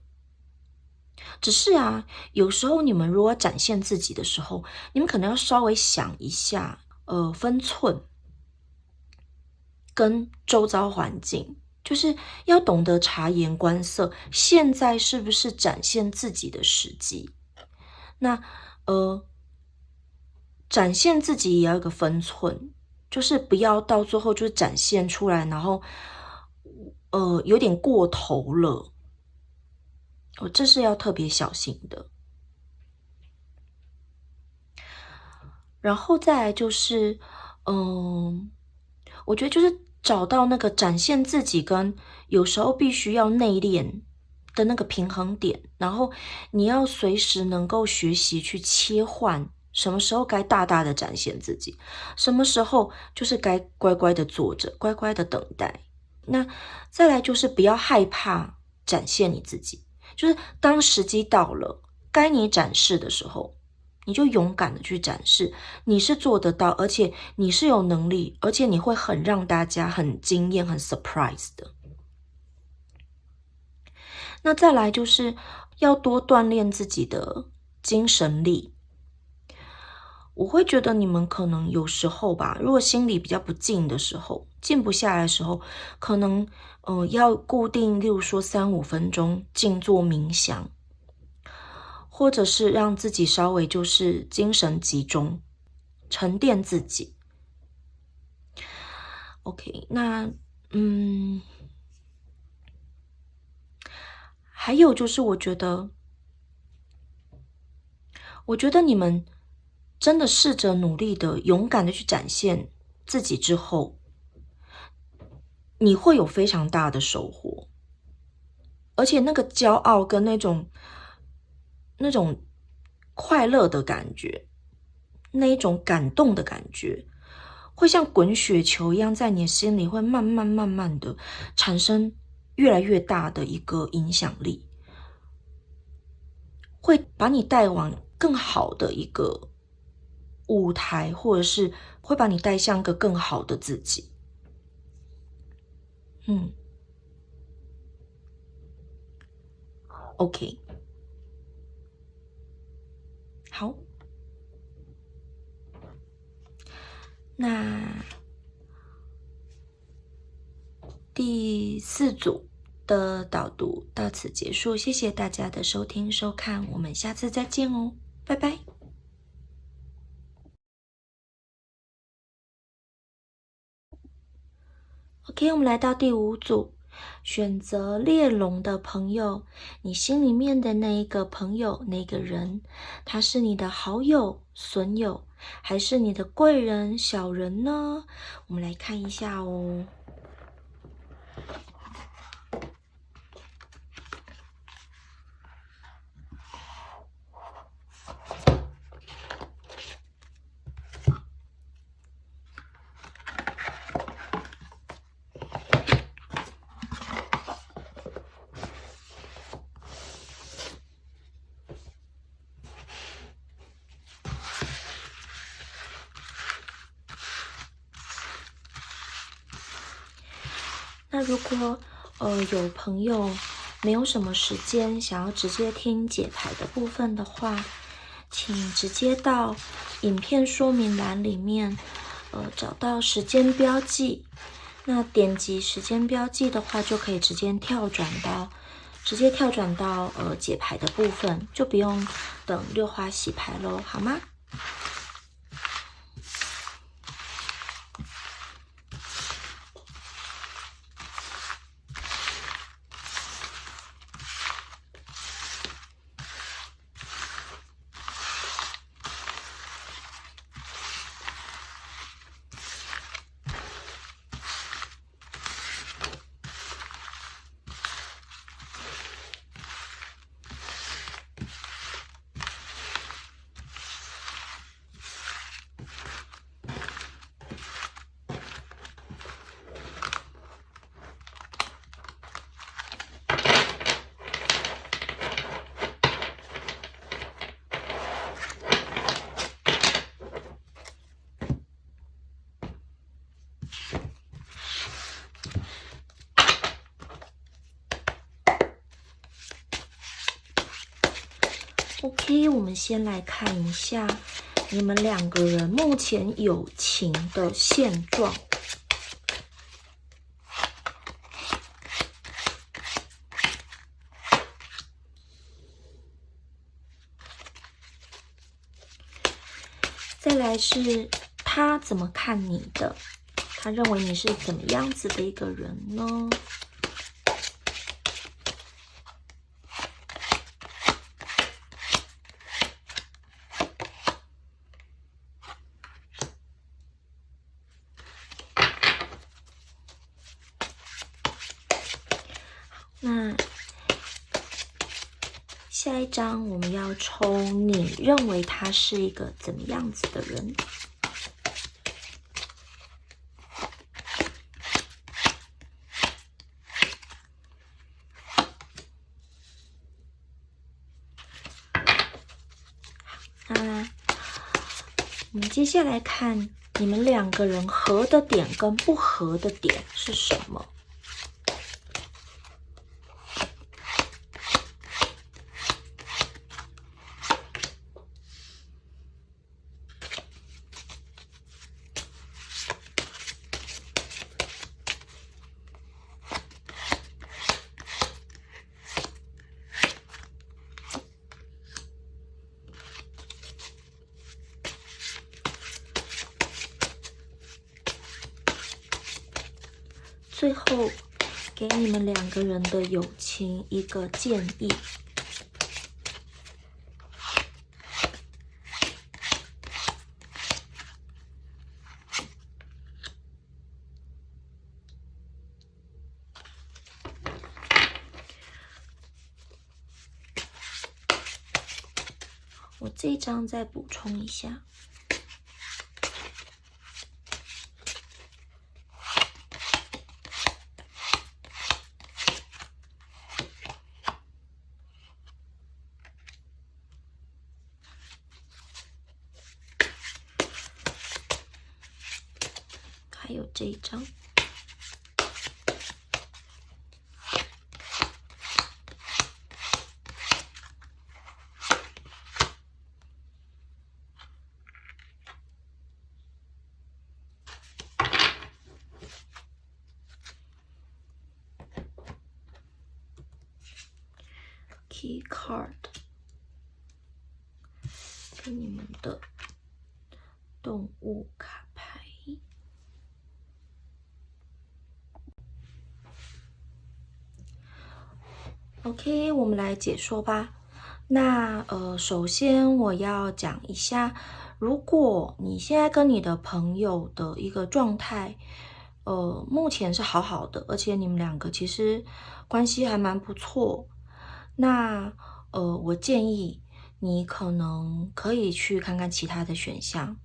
只是啊，有时候你们如果展现自己的时候，你们可能要稍微想一下，分寸跟周遭环境，就是要懂得察言观色，现在是不是展现自己的时机？那展现自己也要有个分寸，就是不要到最后就是展现出来，然后有点过头了，这是要特别小心的。然后再来就是，我觉得就是找到那个展现自己跟有时候必须要内敛的那个平衡点，然后你要随时能够学习去切换，什么时候该大大的展现自己，什么时候就是该乖乖的坐着，乖乖的等待。那再来就是不要害怕展现你自己，就是当时机到了，该你展示的时候，你就勇敢的去展示，你是做得到，而且你是有能力，而且你会很让大家很惊艳、很 surprise 的。那再来就是要多锻炼自己的精神力。我会觉得你们可能有时候吧，如果心里比较不静的时候，静不下来的时候，可能要固定，例如说3-5分钟静坐冥想，或者是让自己稍微就是精神集中，沉淀自己。OK， 那还有就是我觉得你们真的试着努力的、勇敢的去展现自己之后，你会有非常大的收获，而且那个骄傲跟那种快乐的感觉，那一种感动的感觉，会像滚雪球一样，在你的心里会慢慢的产生越来越大的一个影响力，会把你带往更好的一个舞台，或者是会把你带向一个更好的自己。OK， 好，那第4组的导读到此结束，谢谢大家的收听收看，我们下次再见哦，拜拜。OK， 我们来到第5组，选择猎龙的朋友，你心里面的那一个朋友，那个人，他是你的好友、损友，还是你的贵人、小人呢？我们来看一下哦。那如果有朋友没有什么时间想要直接听解牌的部分的话，请直接到影片说明栏里面找到时间标记，那点击时间标记的话，就可以直接跳转到解牌的部分，就不用等6花洗牌咯，好吗？ OK，我们先来看一下你们两个人目前友情的现状。再来是他怎么看你的，他认为你是怎么样子的一个人呢？那下一张我们要抽你认为他是一个怎么样子的人。那我们接下来看你们两个人合的点跟不合的点是什么？最后，给你们两个人的友情一个建议。我这一张再补充一下。还有这一张。Key card 给你们的动物卡牌。OK， 我们来解说吧。那首先我要讲一下，如果你现在跟你的朋友的一个状态，目前是好好的，而且你们两个其实关系还蛮不错。那我建议你可能可以去看看其他的选项，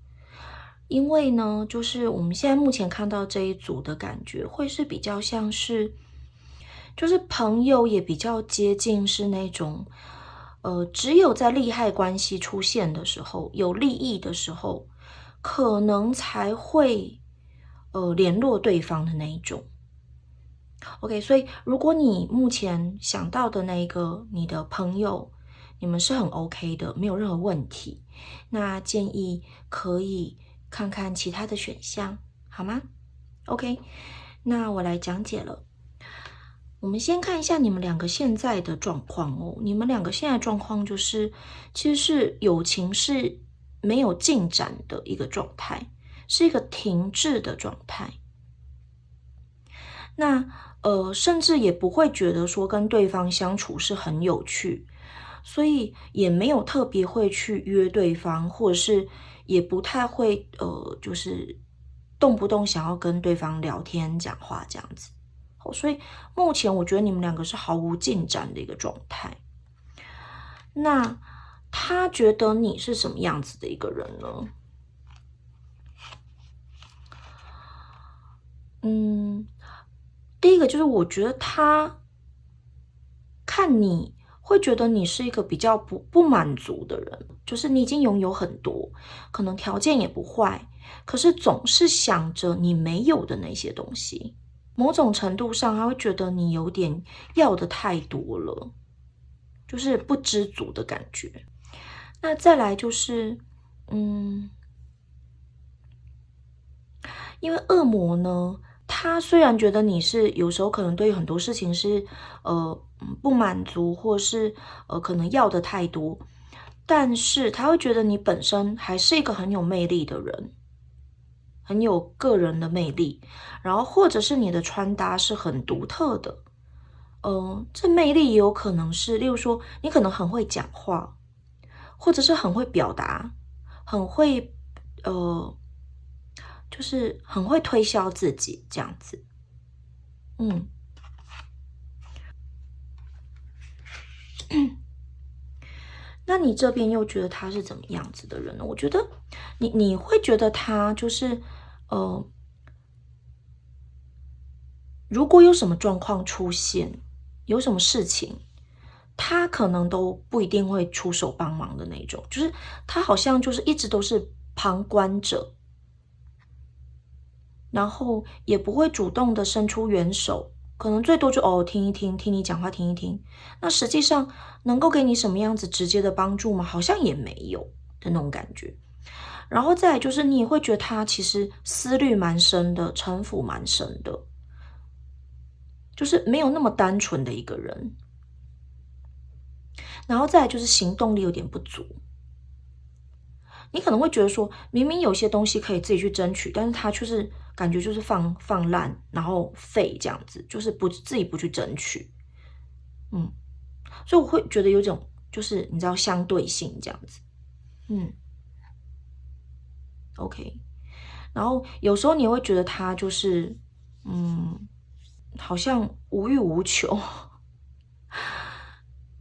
因为呢，就是我们现在目前看到这一组的感觉，会是比较像是，就是朋友也比较接近是那种，只有在利害关系出现的时候，有利益的时候，可能才会联络对方的那一种。OK， 所以如果你目前想到的那个你的朋友，你们是很 OK 的，没有任何问题，那建议可以看看其他的选项，好吗 ？OK， 那我来讲解了。我们先看一下你们两个现在的状况哦。你们两个现在状况就是，其实是友情是没有进展的一个状态，是一个停滞的状态。那甚至也不会觉得说跟对方相处是很有趣，所以也没有特别会去约对方，或者是也不太会就是动不动想要跟对方聊天讲话这样子。所以目前我觉得你们两个是毫无进展的一个状态。那他觉得你是什么样子的一个人呢？第一个就是我觉得他看你会觉得你是一个比较不满足的人，就是你已经拥有很多，可能条件也不坏，可是总是想着你没有的那些东西。某种程度上，他会觉得你有点要的太多了，就是不知足的感觉。那再来就是，因为恶魔呢，他虽然觉得你是有时候可能对于很多事情是不满足，或是可能要的太多，但是他会觉得你本身还是一个很有魅力的人，很有个人的魅力，然后或者是你的穿搭是很独特的，这魅力也有可能是，例如说你可能很会讲话，或者是很会表达，很会就是很会推销自己这样子。那你这边又觉得他是怎么样子的人呢？我觉得你会觉得他就是如果有什么状况出现，有什么事情，他可能都不一定会出手帮忙的那种，就是他好像就是一直都是旁观者，然后也不会主动的伸出援手，可能最多就听一听，听你讲话听一听。那实际上能够给你什么样子直接的帮助吗？好像也没有的那种感觉。然后再来就是你也会觉得他其实思虑蛮深的，城府蛮深的，就是没有那么单纯的一个人。然后再来就是行动力有点不足。你可能会觉得说，明明有些东西可以自己去争取，但是他却是感觉就是放烂，然后废这样子，就是自己不去争取。所以我会觉得有种就是你知道相对性这样子。OK。然后有时候你也会觉得他就是好像无欲无求。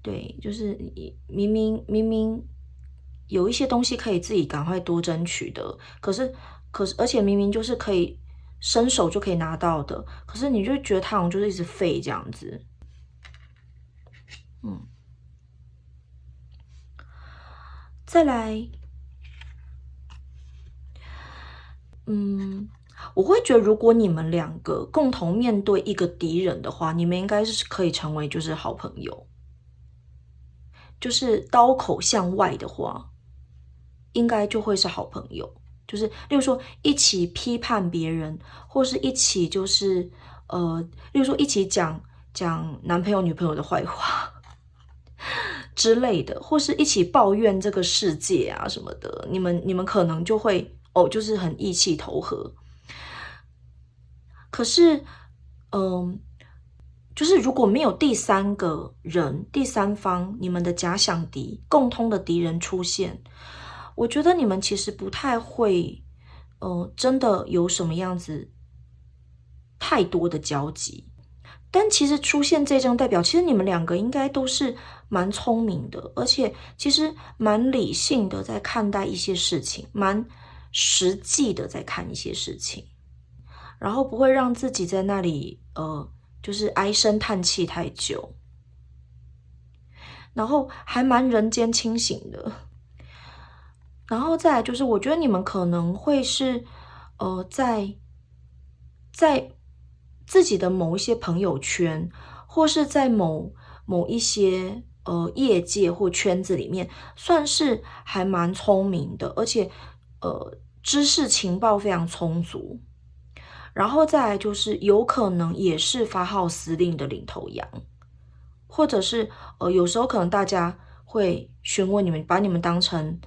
对，就是明明有一些东西可以自己赶快多争取的，可是，而且明明就是可以伸手就可以拿到的，可是你就觉得他好像就是一直废这样子。再来，我会觉得如果你们两个共同面对一个敌人的话，你们应该是可以成为就是好朋友。就是刀口向外的话，应该就会是好朋友。就是例如说一起批判别人，或是一起就是例如说一起讲男朋友女朋友的坏话之类的，或是一起抱怨这个世界啊什么的，你们可能就会就是很意气投合。可是就是如果没有第三个人、第三方，你们的假想敌、共通的敌人出现，我觉得你们其实不太会，真的有什么样子太多的交集。但其实出现这张代表，其实你们两个应该都是蛮聪明的，而且其实蛮理性的在看待一些事情，蛮实际的在看一些事情，然后不会让自己在那里就是唉声叹气太久，然后还蛮人间清醒的。然后再来就是，我觉得你们可能会是在自己的某一些朋友圈，或是在某一些业界或圈子里面，算是还蛮聪明的，而且知识情报非常充足。然后再来就是有可能也是发号施令的领头羊，或者是有时候可能大家会询问你们，把你们当成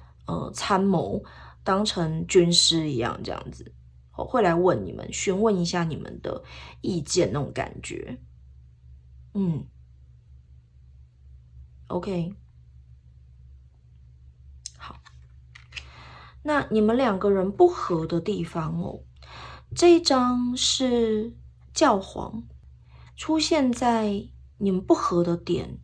参谋，当成军师一样这样子，会来问你们，询问一下你们的意见那种感觉。OK。好，那你们两个人不合的地方这一张是教皇出现在你们不合的点，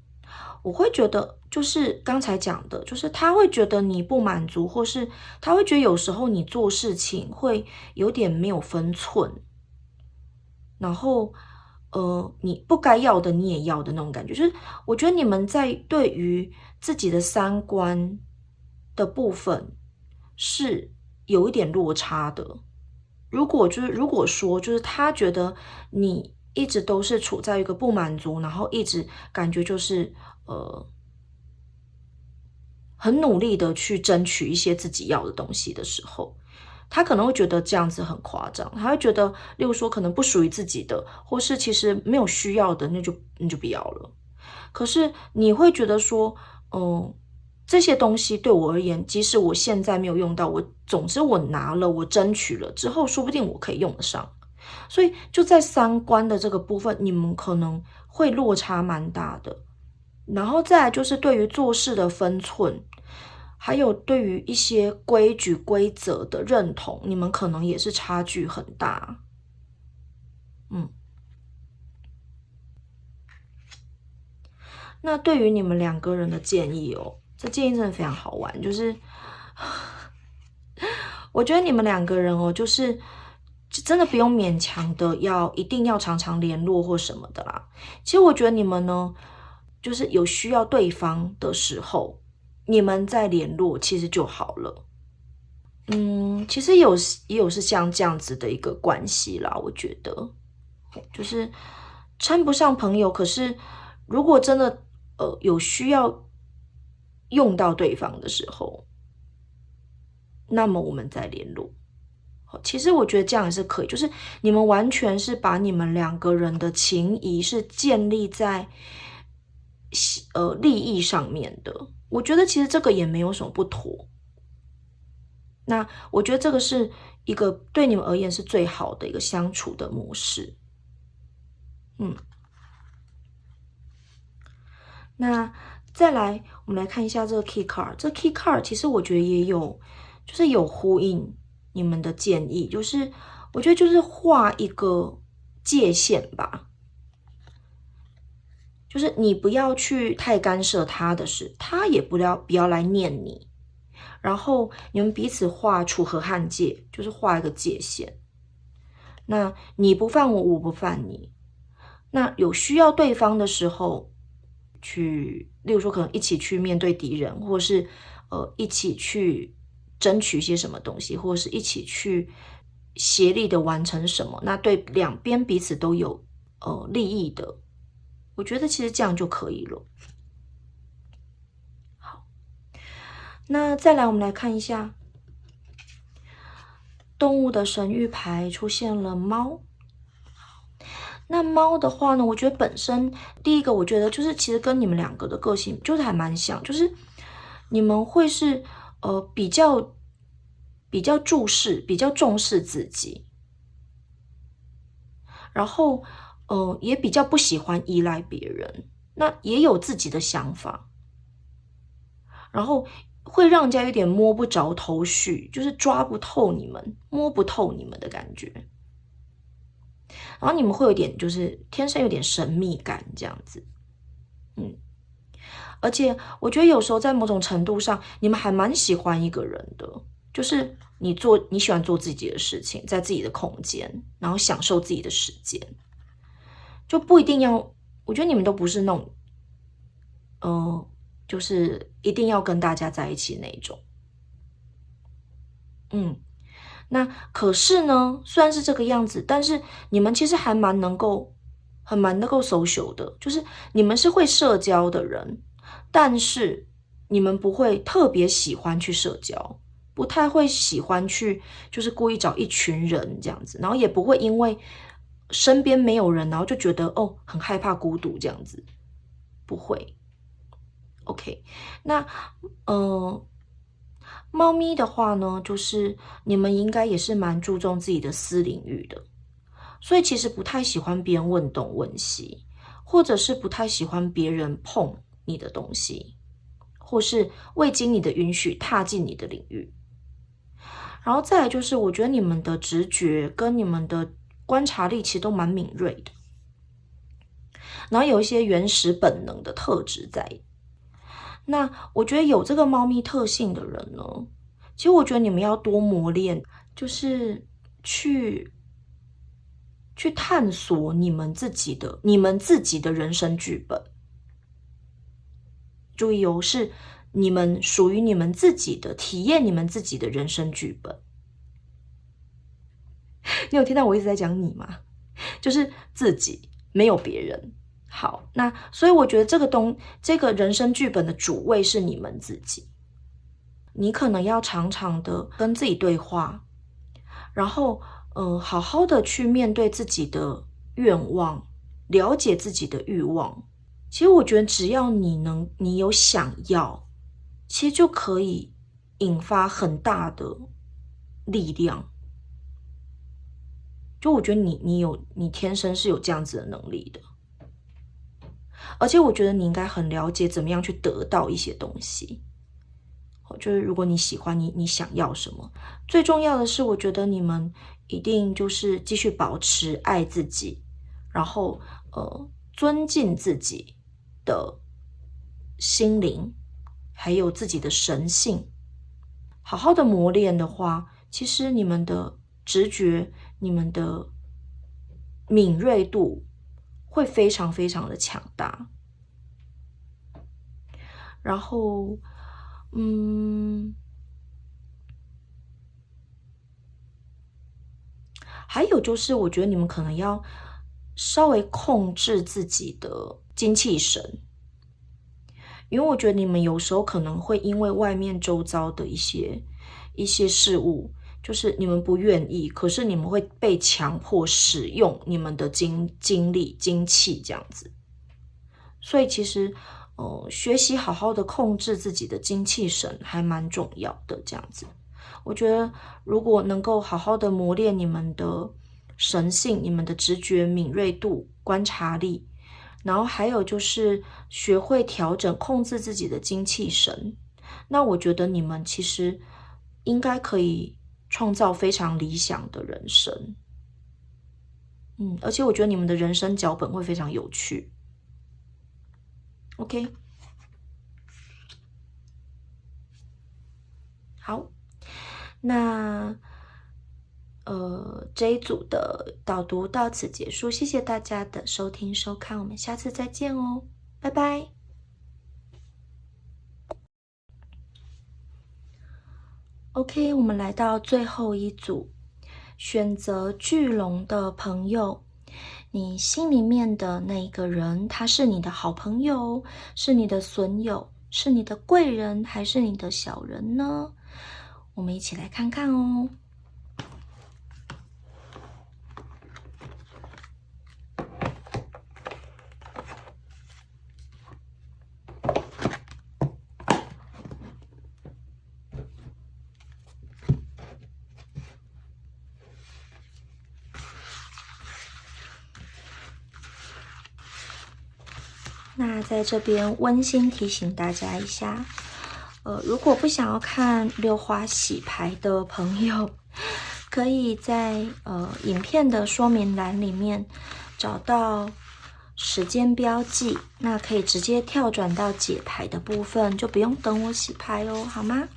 我会觉得就是刚才讲的，就是他会觉得你不满足，或是他会觉得有时候你做事情会有点没有分寸，然后你不该要的你也要的那种感觉，就是我觉得你们在对于自己的三观的部分是有一点落差的。如果说就是他觉得你一直都是处在一个不满足，然后一直感觉就是很努力的去争取一些自己要的东西的时候，他可能会觉得这样子很夸张，他会觉得例如说可能不属于自己的，或是其实没有需要的，那就不要了。可是你会觉得说这些东西对我而言，即使我现在没有用到，总之我拿了，我争取了之后，说不定我可以用得上。所以就在三观的这个部分，你们可能会落差蛮大的。然后再来就是对于做事的分寸，还有对于一些规矩规则的认同，你们可能也是差距很大。那对于你们两个人的建议这建议真的非常好玩，就是我觉得你们两个人就是真的不用勉强的一定要常常联络或什么的啦。其实我觉得你们呢，就是有需要对方的时候，你们再联络其实就好了。其实也有是像这样子的一个关系啦，我觉得就是称不上朋友，可是如果真的有需要用到对方的时候，那么我们再联络。其实我觉得这样也是可以，就是你们完全是把你们两个人的情谊是建立在利益上面的。我觉得其实这个也没有什么不妥。那我觉得这个是一个对你们而言是最好的一个相处的模式。那再来我们来看一下这个 key card， 这 key card 其实我觉得也有就是有呼应你们的建议，就是我觉得就是画一个界限吧，就是你不要去太干涉他的事，他也不要来念你，然后你们彼此画楚河汉界，就是画一个界限。那你不犯我，我不犯你。那有需要对方的时候，例如说可能一起去面对敌人，或是一起去争取一些什么东西，或者是一起去协力的完成什么，那对两边彼此都有利益的，我觉得其实这样就可以了。好，那再来我们来看一下动物的神谕牌出现了猫。那猫的话呢，我觉得本身第一个我觉得就是其实跟你们两个的个性就是还蛮像，就是你们会是比较重视自己，然后也比较不喜欢依赖别人，那也有自己的想法，然后会让人家有点摸不着头绪，就是抓不透你们，摸不透你们的感觉。然后你们会有点就是天生有点神秘感这样子。而且我觉得有时候在某种程度上，你们还蛮喜欢一个人的，就是你喜欢做自己的事情，在自己的空间，然后享受自己的时间，就不一定要，我觉得你们都不是那种就是一定要跟大家在一起那种。那可是呢，虽然是这个样子，但是你们其实还蛮能够 social 的，就是你们是会社交的人，但是你们不会特别喜欢去社交，不太会喜欢去就是故意找一群人这样子，然后也不会因为身边没有人，然后就觉得很害怕孤独这样子，不会。OK， 那猫咪的话呢，就是你们应该也是蛮注重自己的私领域的，所以其实不太喜欢别人问东问西，或者是不太喜欢别人碰你的东西，或是未经你的允许踏进你的领域。然后再来就是我觉得你们的直觉跟你们的观察力其实都蛮敏锐的，然后有一些原始本能的特质在。那我觉得有这个猫咪特性的人呢，其实我觉得你们要多磨练，就是去探索你们自己的人生剧本。注意是你们属于你们自己的，体验你们自己的人生剧本。你有听到我一直在讲你吗？就是自己，没有别人。好，那所以我觉得这个人生剧本的主位是你们自己。你可能要常常的跟自己对话，然后好好的去面对自己的愿望，了解自己的欲望。其实我觉得只要你有想要，其实就可以引发很大的力量。就我觉得你天生是有这样子的能力的，而且我觉得你应该很了解怎么样去得到一些东西。就是如果你喜欢你想要什么，最重要的是，我觉得你们一定就是继续保持爱自己，然后尊敬自己的心灵，还有自己的神性。好好的磨练的话，其实你们的直觉、你们的敏锐度会非常非常的强大。然后，还有就是，我觉得你们可能要稍微控制自己的精气神，因为我觉得你们有时候可能会因为外面周遭的一些事物，就是你们不愿意，可是你们会被强迫使用你们的精力、精气这样子。所以其实，学习好好的控制自己的精气神还蛮重要的这样子。我觉得如果能够好好的磨练你们的神性、你们的直觉敏锐度、观察力，然后还有就是学会调整、控制自己的精气神，那我觉得你们其实应该可以创造非常理想的人生。而且我觉得你们的人生脚本会非常有趣。OK， 好，那这一组的导读到此结束，谢谢大家的收听收看，我们下次再见哦，拜拜。OK， 我们来到最后一组，选择巨龙的朋友。你心里面的那个人，他是你的好朋友，是你的损友，是你的贵人，还是你的小人呢？我们一起来看看哦。那在这边温馨提醒大家一下，如果不想要看六花洗牌的朋友，可以在影片的说明栏里面找到时间标记，那可以直接跳转到解牌的部分，就不用等我洗牌哦，好吗？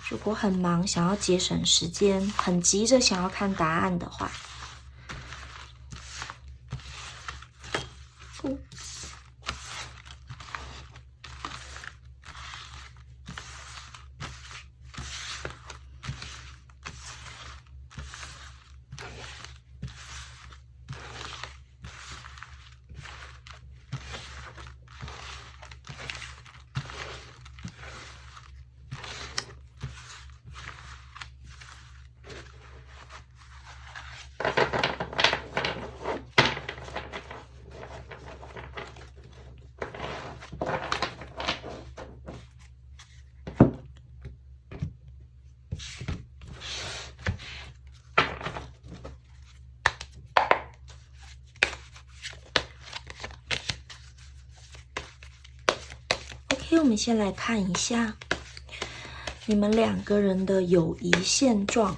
如果很忙，想要节省时间，很急着想要看答案的话，我们先来看一下你们两个人的友谊现状。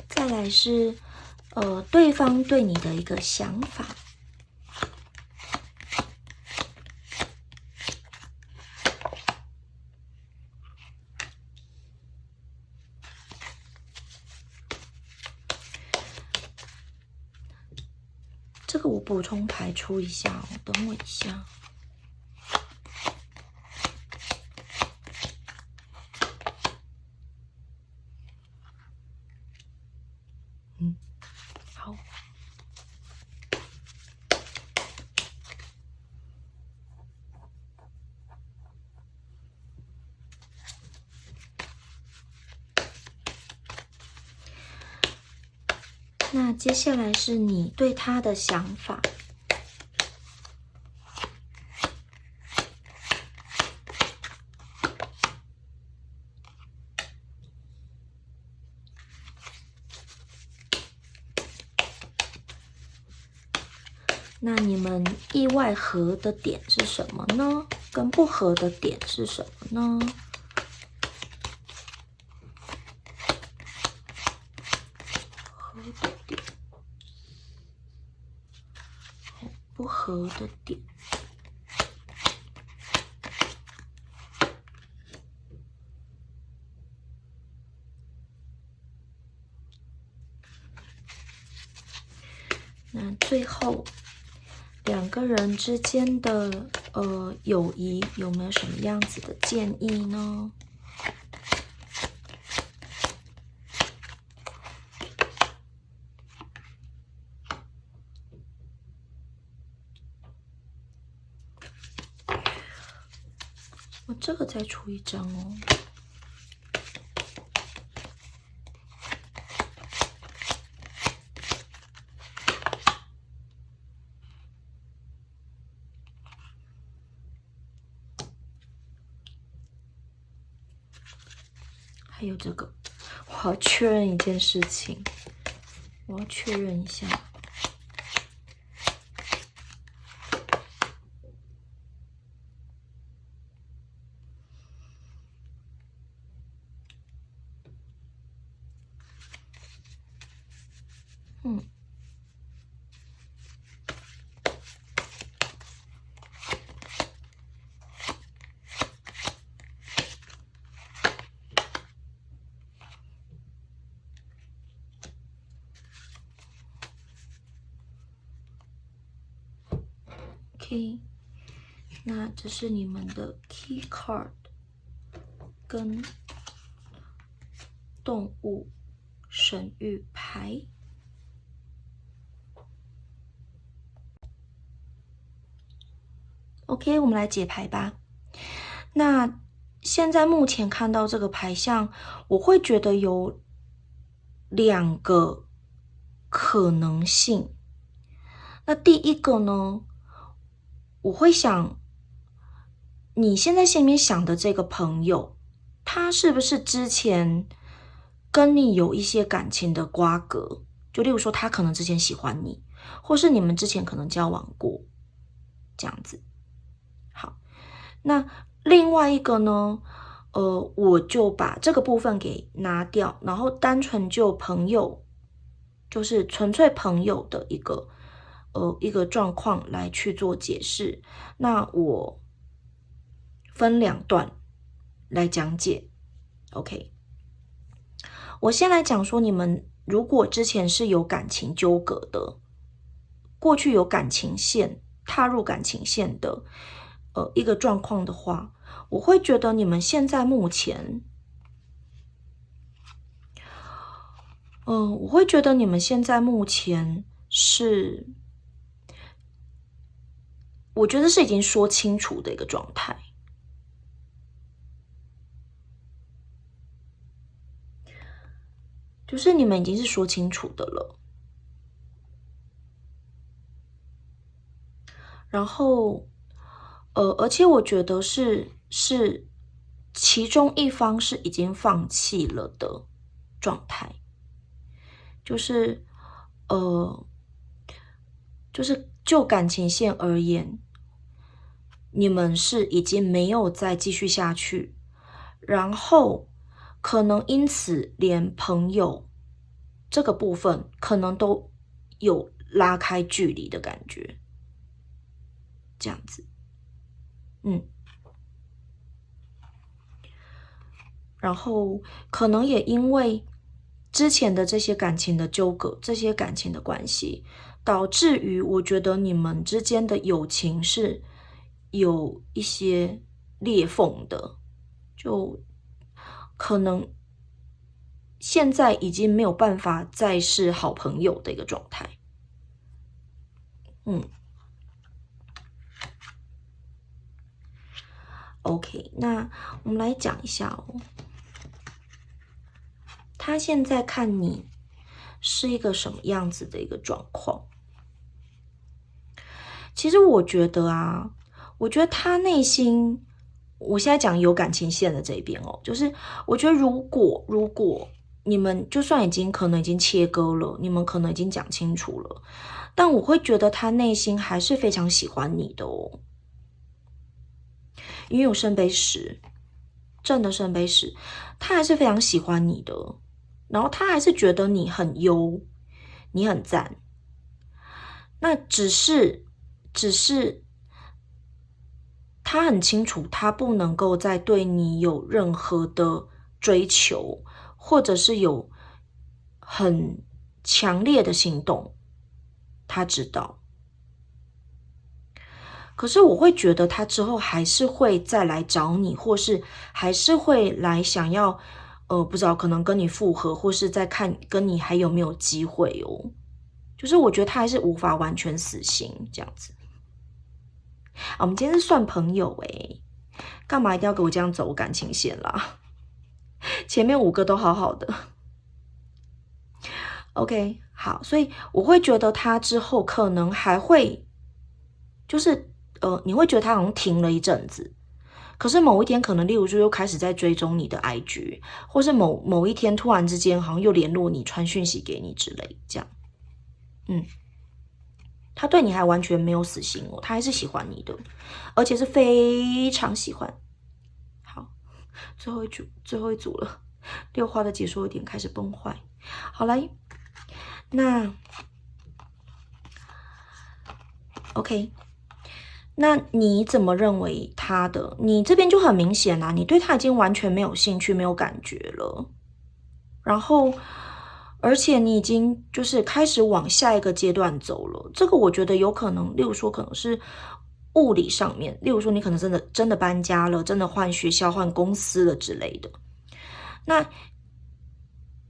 再来是对方对你的一个想法。这个我补充排除一下哦，等我一下。那接下来是你对他的想法。那你们意外合的点是什么呢？跟不合的点是什么呢？合的点，不合的点。那最后两个人之间的友谊有没有什么样子的建议呢？我这个再出一张哦。还有这个，我要确认一件事情，我要确认一下。OK， 那这是你们的 Key Card 跟动物神谕牌。OK， 我们来解牌吧。那现在目前看到这个牌象，我会觉得有2个可能性。那第一个呢，我会想，你现在心里面想的这个朋友，他是不是之前跟你有一些感情的瓜葛？就例如说，他可能之前喜欢你，或是你们之前可能交往过，这样子。好，那另外一个呢，我就把这个部分给拿掉，然后单纯就朋友，就是纯粹朋友的一个状况来去做解释。那我分2段来讲解。OK， 我先来讲说，你们如果之前是有感情纠葛的，过去有感情线，踏入感情线的一个状况的话，我会觉得你们现在目前，我会觉得你们现在目前是，我觉得是已经说清楚的一个状态。就是你们已经是说清楚的了，然后，而且我觉得是其中一方是已经放弃了的状态，就是就感情线而言，你们是已经没有再继续下去，然后可能因此连朋友这个部分可能都有拉开距离的感觉，这样子，然后可能也因为之前的这些感情的纠葛，这些感情的关系，导致于我觉得你们之间的友情是有一些裂缝的，就可能现在已经没有办法再是好朋友的一个状态。OK， 那我们来讲一下哦。他现在看你是一个什么样子的一个状况？其实我觉得啊，我觉得他内心，我现在讲有感情线的这一边哦，就是我觉得如果你们就算可能已经切割了，你们可能已经讲清楚了，但我会觉得他内心还是非常喜欢你的哦，因为有圣杯十，正的圣杯十，他还是非常喜欢你的，然后他还是觉得你很优，你很赞，那只是他很清楚，他不能够再对你有任何的追求，或者是有很强烈的行动，他知道。可是我会觉得他之后还是会再来找你，或是还是会来想要，不知道可能跟你复合，或是再看跟你还有没有机会哦。就是我觉得他还是无法完全死心这样子。我们今天是算朋友诶，干嘛一定要给我这样走感情线啦？前面5个都好好的。OK， 好，所以我会觉得他之后可能还会，就是你会觉得他好像停了一阵子，可是某一天可能例如说又开始在追踪你的 IG， 或是某一天突然之间好像又联络你，传讯息给你之类这样。他对你还完全没有死心哦，他还是喜欢你的，而且是非常喜欢。好，最后一组了，6花的解说有点开始崩坏。好来，那 OK， 那你怎么认为他的？你这边就很明显啊，你对他已经完全没有兴趣、没有感觉了，然后而且你已经就是开始往下一个阶段走了。这个我觉得有可能，例如说可能是物理上面，例如说你可能真的搬家了，真的换学校、换公司了之类的。那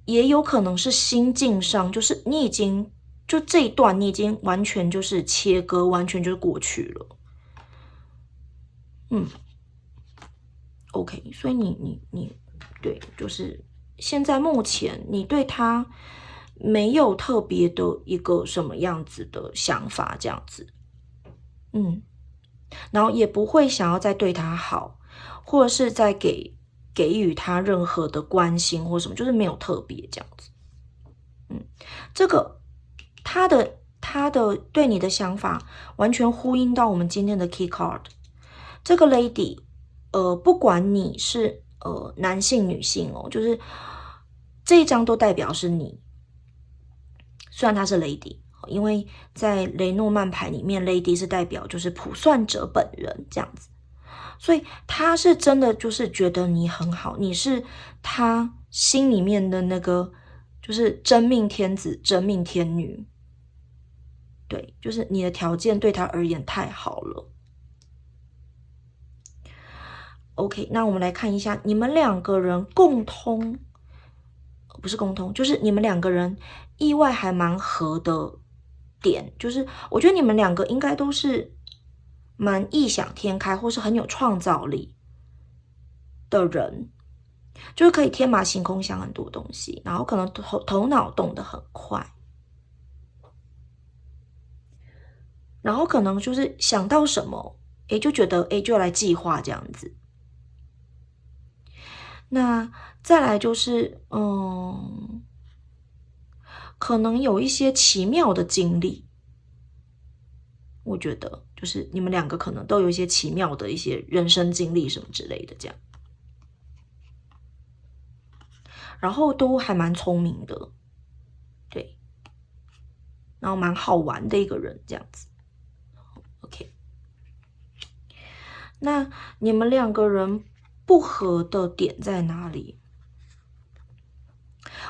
也有可能是心境上，就是你已经就这一段你已经完全就是切割，完全就是过去了。OK， 所以你对，就是现在目前你对他没有特别的一个什么样子的想法，这样子，然后也不会想要再对他好，或者是再给予他任何的关心或什么，就是没有特别这样子。这个他的对你的想法完全呼应到我们今天的 key card， 这个 lady，不管你是男性女性哦，就是这一张都代表是你。虽然她是 lady， 因为在雷诺曼牌里面 lady 是代表就是卜算者本人这样子，所以她是真的就是觉得你很好，你是她心里面的那个就是真命天子真命天女。对，就是你的条件对她而言太好了。OK， 那我们来看一下你们两个人不是共通，就是你们两个人意外还蛮合的点，就是我觉得你们两个应该都是蛮异想天开或是很有创造力的人，就是可以天马行空想很多东西，然后可能头脑动得很快，然后可能就是想到什么就觉得就来计划这样子。那再来就是可能有一些奇妙的经历，我觉得就是你们两个可能都有一些奇妙的一些人生经历什么之类的这样，然后都还蛮聪明的，对，然后蛮好玩的一个人这样子。OK， 那你们两个人不合的点在哪里？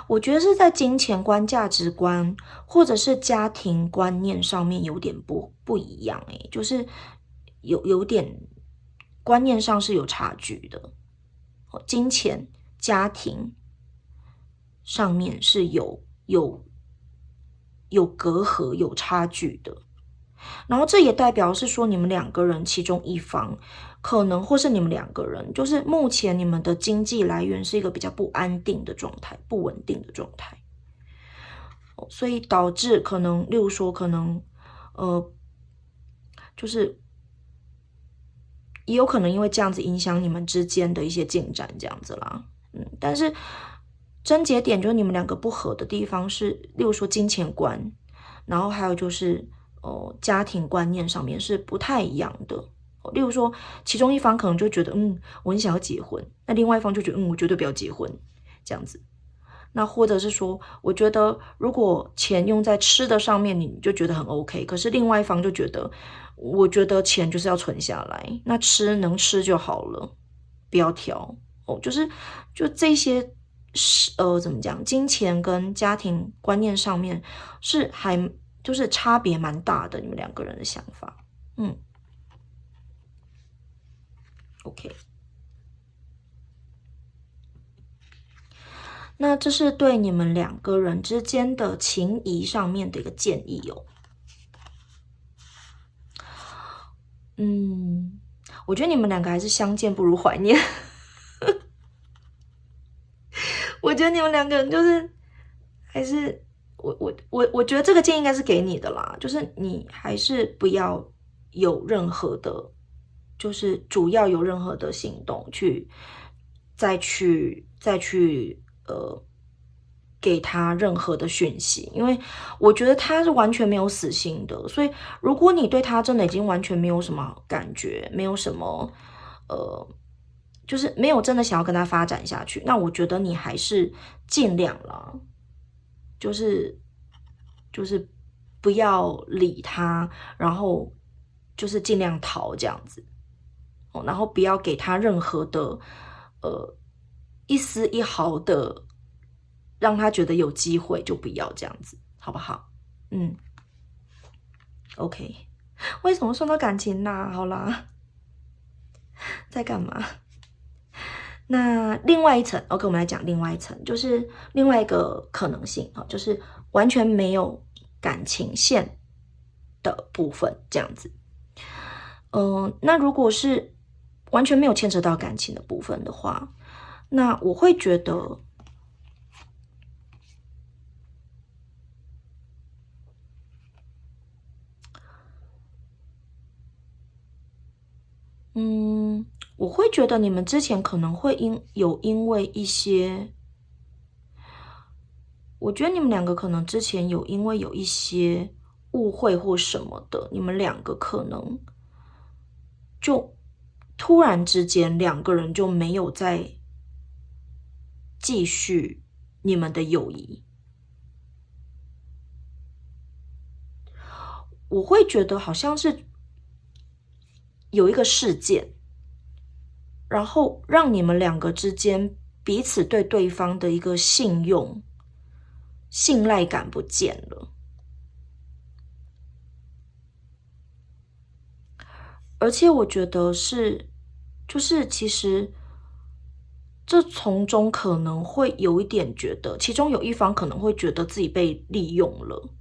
我觉得是在金钱观、价值观，或者是家庭观念上面有点不一样就是有点观念上是有差距的。金钱、家庭上面是有隔阂、有差距的。然后这也代表是说你们两个人其中一方可能或是你们两个人就是目前你们的经济来源是一个比较不安定的状态，不稳定的状态。所以导致可能，例如说可能，就是也有可能因为这样子影响你们之间的一些进展，这样子啦。但是症结点就是你们两个不合的地方是，例如说金钱观，然后还有就是家庭观念上面是不太一样的。例如说，其中一方可能就觉得，我很想要结婚，那另外一方就觉得，我绝对不要结婚，这样子。那或者是说，我觉得如果钱用在吃的上面，你就觉得很 OK， 可是另外一方就觉得，我觉得钱就是要存下来，那吃能吃就好了，不要挑就这些怎么讲，金钱跟家庭观念上面是就是差别蛮大的，你们两个人的想法，OK。那这是对你们两个人之间的情谊上面的一个建议哦。我觉得你们两个还是相见不如怀念。我觉得你们两个人就是还是我觉得这个建议应该是给你的啦，就是你还是不要有任何的，就是主要有任何的行动再去给他任何的讯息，因为我觉得他是完全没有死心的，所以如果你对他真的已经完全没有什么感觉，没有什么就是没有真的想要跟他发展下去，那我觉得你还是尽量啦，就是不要理他，然后就是尽量逃这样子，然后不要给他任何的一丝一毫的让他觉得有机会，就不要这样子，好不好？OK， 为什么说到感情啦？好啦，在干嘛？那另外一层 ，OK， 我们来讲另外一层，就是另外一个可能性就是完全没有感情线的部分，这样子。那如果是完全没有牵扯到感情的部分的话，那我会觉得，我会觉得你们之前可能会因为一些，我觉得你们两个可能之前因为有一些误会或什么的，你们两个可能就突然之间两个人就没有再继续你们的友谊。我会觉得好像是有一个事件，然后让你们两个之间彼此对对方的一个信赖感不见了。而且我觉得就是其实这从中可能会有一点觉得，其中有一方可能会觉得自己被利用了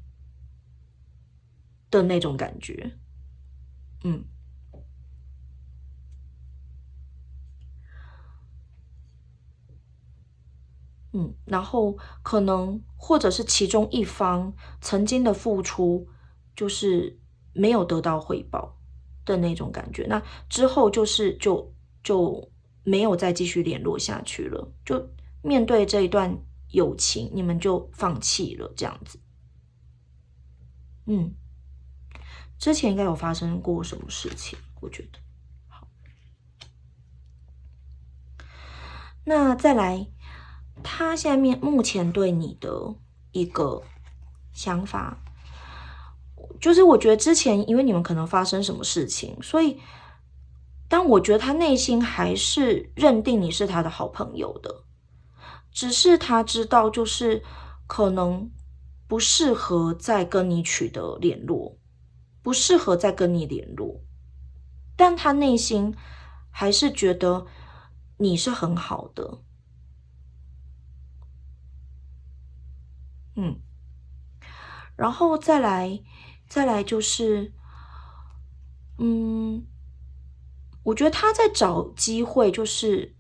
的那种感觉。然后可能或者是其中一方曾经的付出就是没有得到回报的那种感觉，那之后就没有再继续联络下去了，就面对这一段友情，你们就放弃了这样子。之前应该有发生过什么事情，我觉得。好，那再来。他现在目前对你的一个想法，就是我觉得之前因为你们可能发生什么事情，所以但我觉得他内心还是认定你是他的好朋友的，只是他知道就是可能不适合再跟你取得联络，不适合再跟你联络，但他内心还是觉得你是很好的。然后再来就是，我觉得他在找机会，就是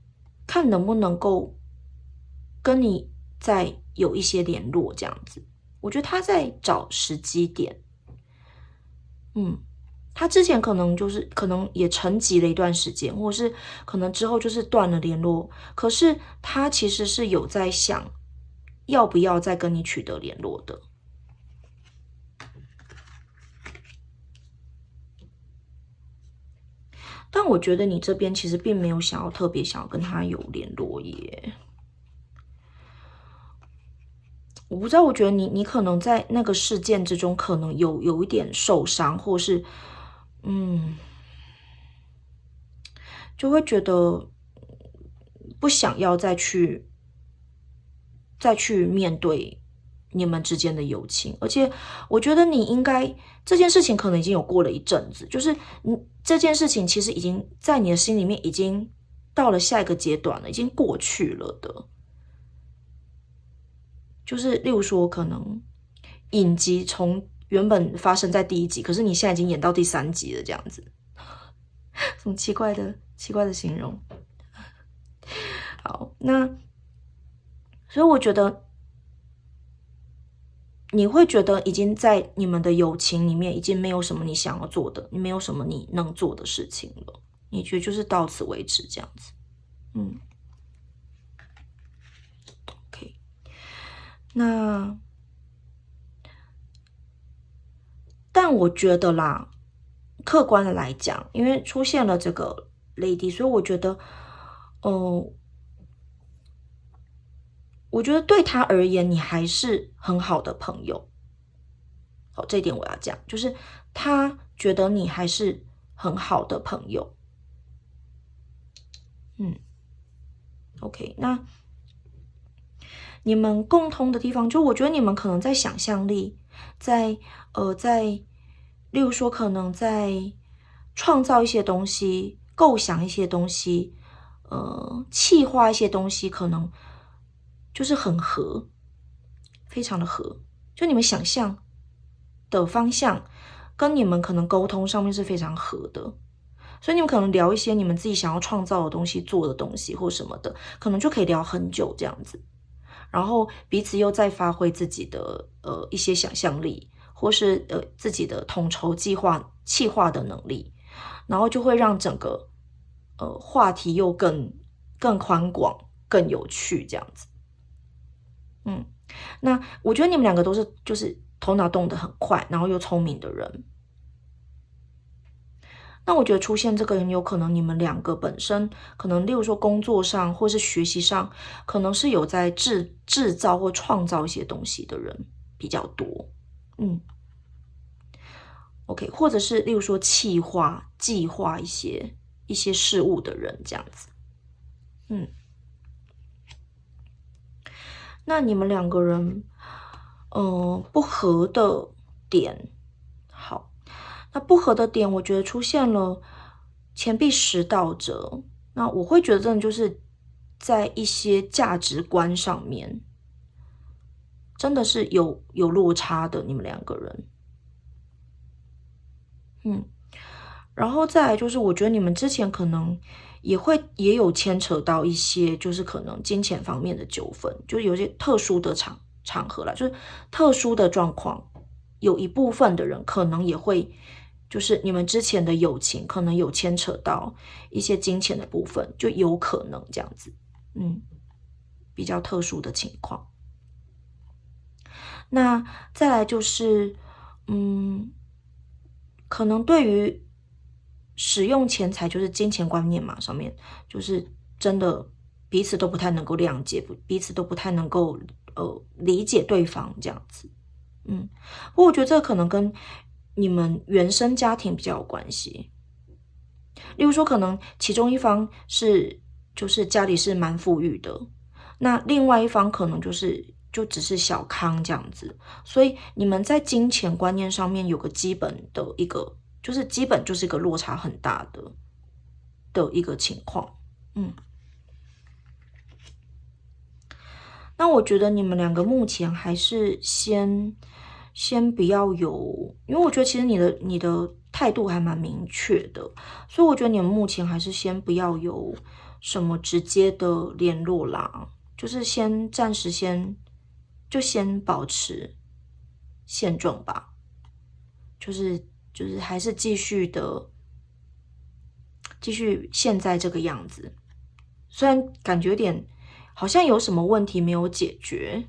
看能不能够跟你再有一些联络这样子。我觉得他在找时机点。他之前可能也沉寂了一段时间，或者是可能之后就是断了联络，可是他其实是有在想要不要再跟你取得联络的。但我觉得你这边其实并没有特别想要跟他有联络耶。我不知道，我觉得你可能在那个事件之中，可能有一点受伤，或是就会觉得不想要再去面对你们之间的友情。而且我觉得你应该这件事情可能已经有过了一阵子，就是这件事情其实已经在你的心里面已经到了下一个阶段了，已经过去了的。就是例如说可能影集从原本发生在第1集，可是你现在已经演到第3集了，这样子。什么奇怪的形容。好，那所以我觉得你会觉得已经在你们的友情里面已经没有什么你想要做的，你没有什么你能做的事情了，你觉得就是到此为止这样子。OK， 但我觉得啦，客观的来讲，因为出现了这个 Lady， 所以我觉得我觉得对他而言，你还是很好的朋友。这一点我要讲，就是他觉得你还是很好的朋友。OK， 那你们共通的地方，就我觉得你们可能在想象力，在例如说可能在创造一些东西，构想一些东西，企划一些东西，可能就是很合，非常的合。就你们想象的方向，跟你们可能沟通上面是非常合的。所以你们可能聊一些你们自己想要创造的东西、做的东西或什么的，可能就可以聊很久这样子。然后彼此又在发挥自己的一些想象力，或是自己的统筹计划、企划的能力，然后就会让整个话题又更宽广、更有趣这样子。那我觉得你们两个都是就是头脑动得很快，然后又聪明的人。那我觉得出现这个很有可能你们两个本身可能例如说工作上或是学习上可能是有在制造或创造一些东西的人比较多。OK， 或者是例如说企划、计划一些事物的人这样子。那你们两个人不合的点，好。那不合的点，我觉得出现了钱币10道者。那我会觉得真的就是在一些价值观上面，真的是有落差的，你们两个人。然后再来就是，我觉得你们之前可能也有牵扯到一些，就是可能金钱方面的纠纷，就是有些特殊的场合啦，就是特殊的状况，有一部分的人可能也会。就是你们之前的友情可能有牵扯到一些金钱的部分，就有可能这样子，比较特殊的情况。那再来就是，可能对于使用钱财，就是金钱观念嘛，上面就是真的彼此都不太能够谅解，彼此都不太能够理解对方这样子。不过我觉得这可能跟你们原生家庭比较有关系，例如说可能其中一方就是家里是蛮富裕的，那另外一方可能就只是小康这样子，所以你们在金钱观念上面有个基本的一个，就是基本就是一个落差很大的一个情况。那我觉得你们两个目前还是先不要有，因为我觉得其实你的态度还蛮明确的，所以我觉得你们目前还是先不要有什么直接的联络啦，就是暂时先保持现状吧，就是还是继续现在这个样子。虽然感觉有点好像有什么问题没有解决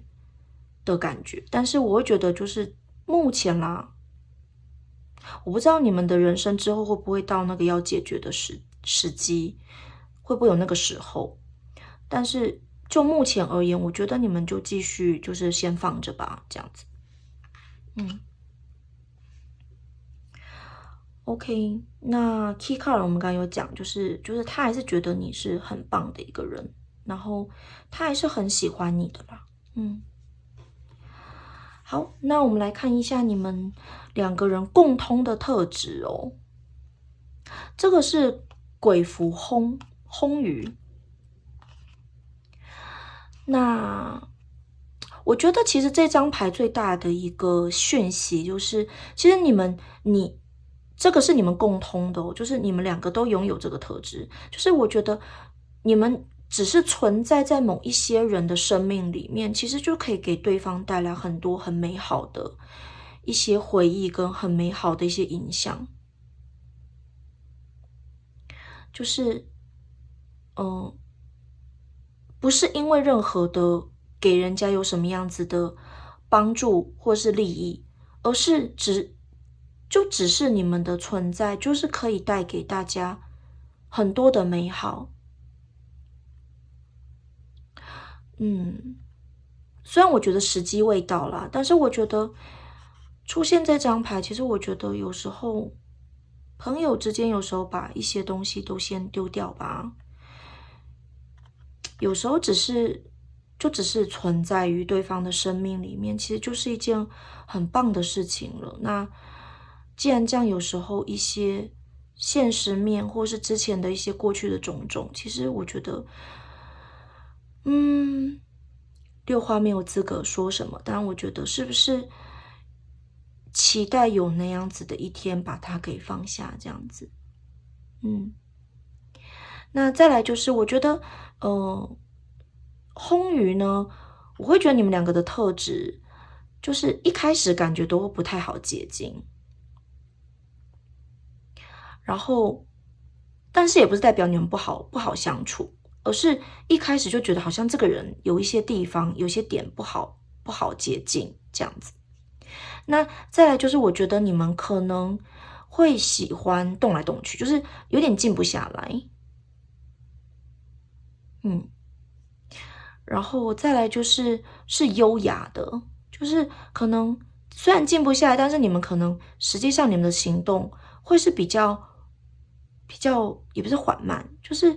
的感觉，但是我会觉得就是目前啦，我不知道你们的人生之后会不会到那个要解决的时机，会不会有那个时候，但是就目前而言，我觉得你们就继续就是先放着吧，这样子。OK，那 Key Card 我们刚刚有讲，就是他还是觉得你是很棒的一个人，然后他还是很喜欢你的啦。好，那我们来看一下你们两个人共通的特质哦。这个是鬼符轰鱼，那我觉得其实这张牌最大的一个讯息就是，其实你这个是你们共通的哦，就是你们两个都拥有这个特质。就是我觉得你们只是存在在某一些人的生命里面，其实就可以给对方带来很多很美好的一些回忆跟很美好的一些影响。就是，不是因为任何的给人家有什么样子的帮助或是利益，而是只是你们的存在，就是可以带给大家很多的美好。虽然我觉得时机未到啦，但是我觉得出现这张牌，其实我觉得有时候朋友之间有时候把一些东西都先丢掉吧。有时候只是存在于对方的生命里面，其实就是一件很棒的事情了。那既然这样，有时候一些现实面或是之前的一些过去的种种，其实我觉得，六花没有资格说什么，但我觉得是不是期待有那样子的一天，把它给放下，这样子。那再来就是，我觉得，烘鱼呢，我会觉得你们两个的特质，就是一开始感觉都不太好接近，然后，但是也不是代表你们不好相处，而是一开始就觉得好像这个人有一些地方、有些点不好接近这样子。那再来就是，我觉得你们可能会喜欢动来动去，就是有点静不下来。然后再来是优雅的，就是可能虽然静不下来，但是你们可能实际上你们的行动会是比较也不是缓慢，就是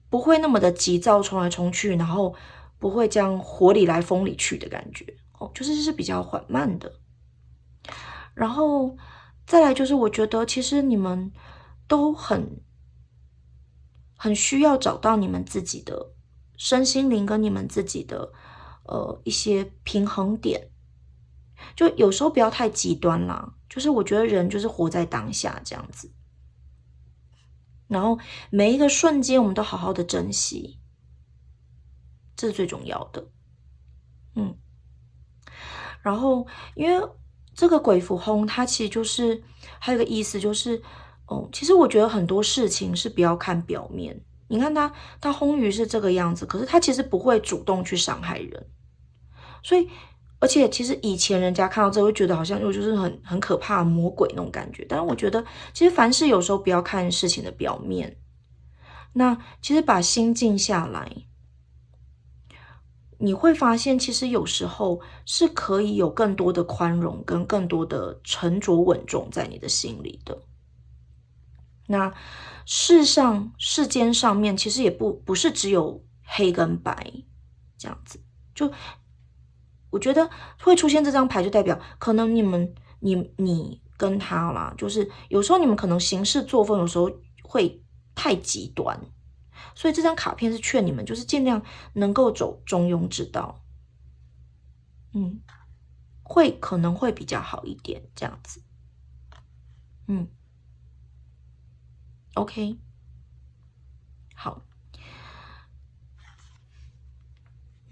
不会那么的急躁冲来冲去，然后不会这样火里来风里去的感觉哦，就是比较缓慢的。然后再来就是我觉得其实你们都很需要找到你们自己的身心灵跟你们自己的一些平衡点，就有时候不要太极端啦。就是我觉得人就是活在当下这样子，然后每一个瞬间我们都好好的珍惜，这是最重要的。然后因为这个鬼符轰，它其实就是还有一个意思就是，其实我觉得很多事情是不要看表面。你看他轰鱼是这个样子，可是他其实不会主动去伤害人，所以而且其实以前人家看到这会觉得好像就是很可怕的魔鬼那种感觉。但是我觉得其实凡事有时候不要看事情的表面，那其实把心静下来。你会发现，其实有时候是可以有更多的宽容跟更多的沉着稳重在你的心里的。那世间上面其实也不是只有黑跟白这样子。就我觉得会出现这张牌，就代表可能你跟他啦，就是有时候你们可能行事作风有时候会太极端。所以这张卡片是劝你们，就是尽量能够走中庸之道，可能会比较好一点，这样子，OK，好，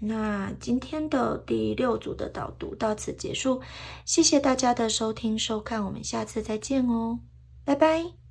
那今天的第6组的导读到此结束，谢谢大家的收听收看，我们下次再见哦，拜拜。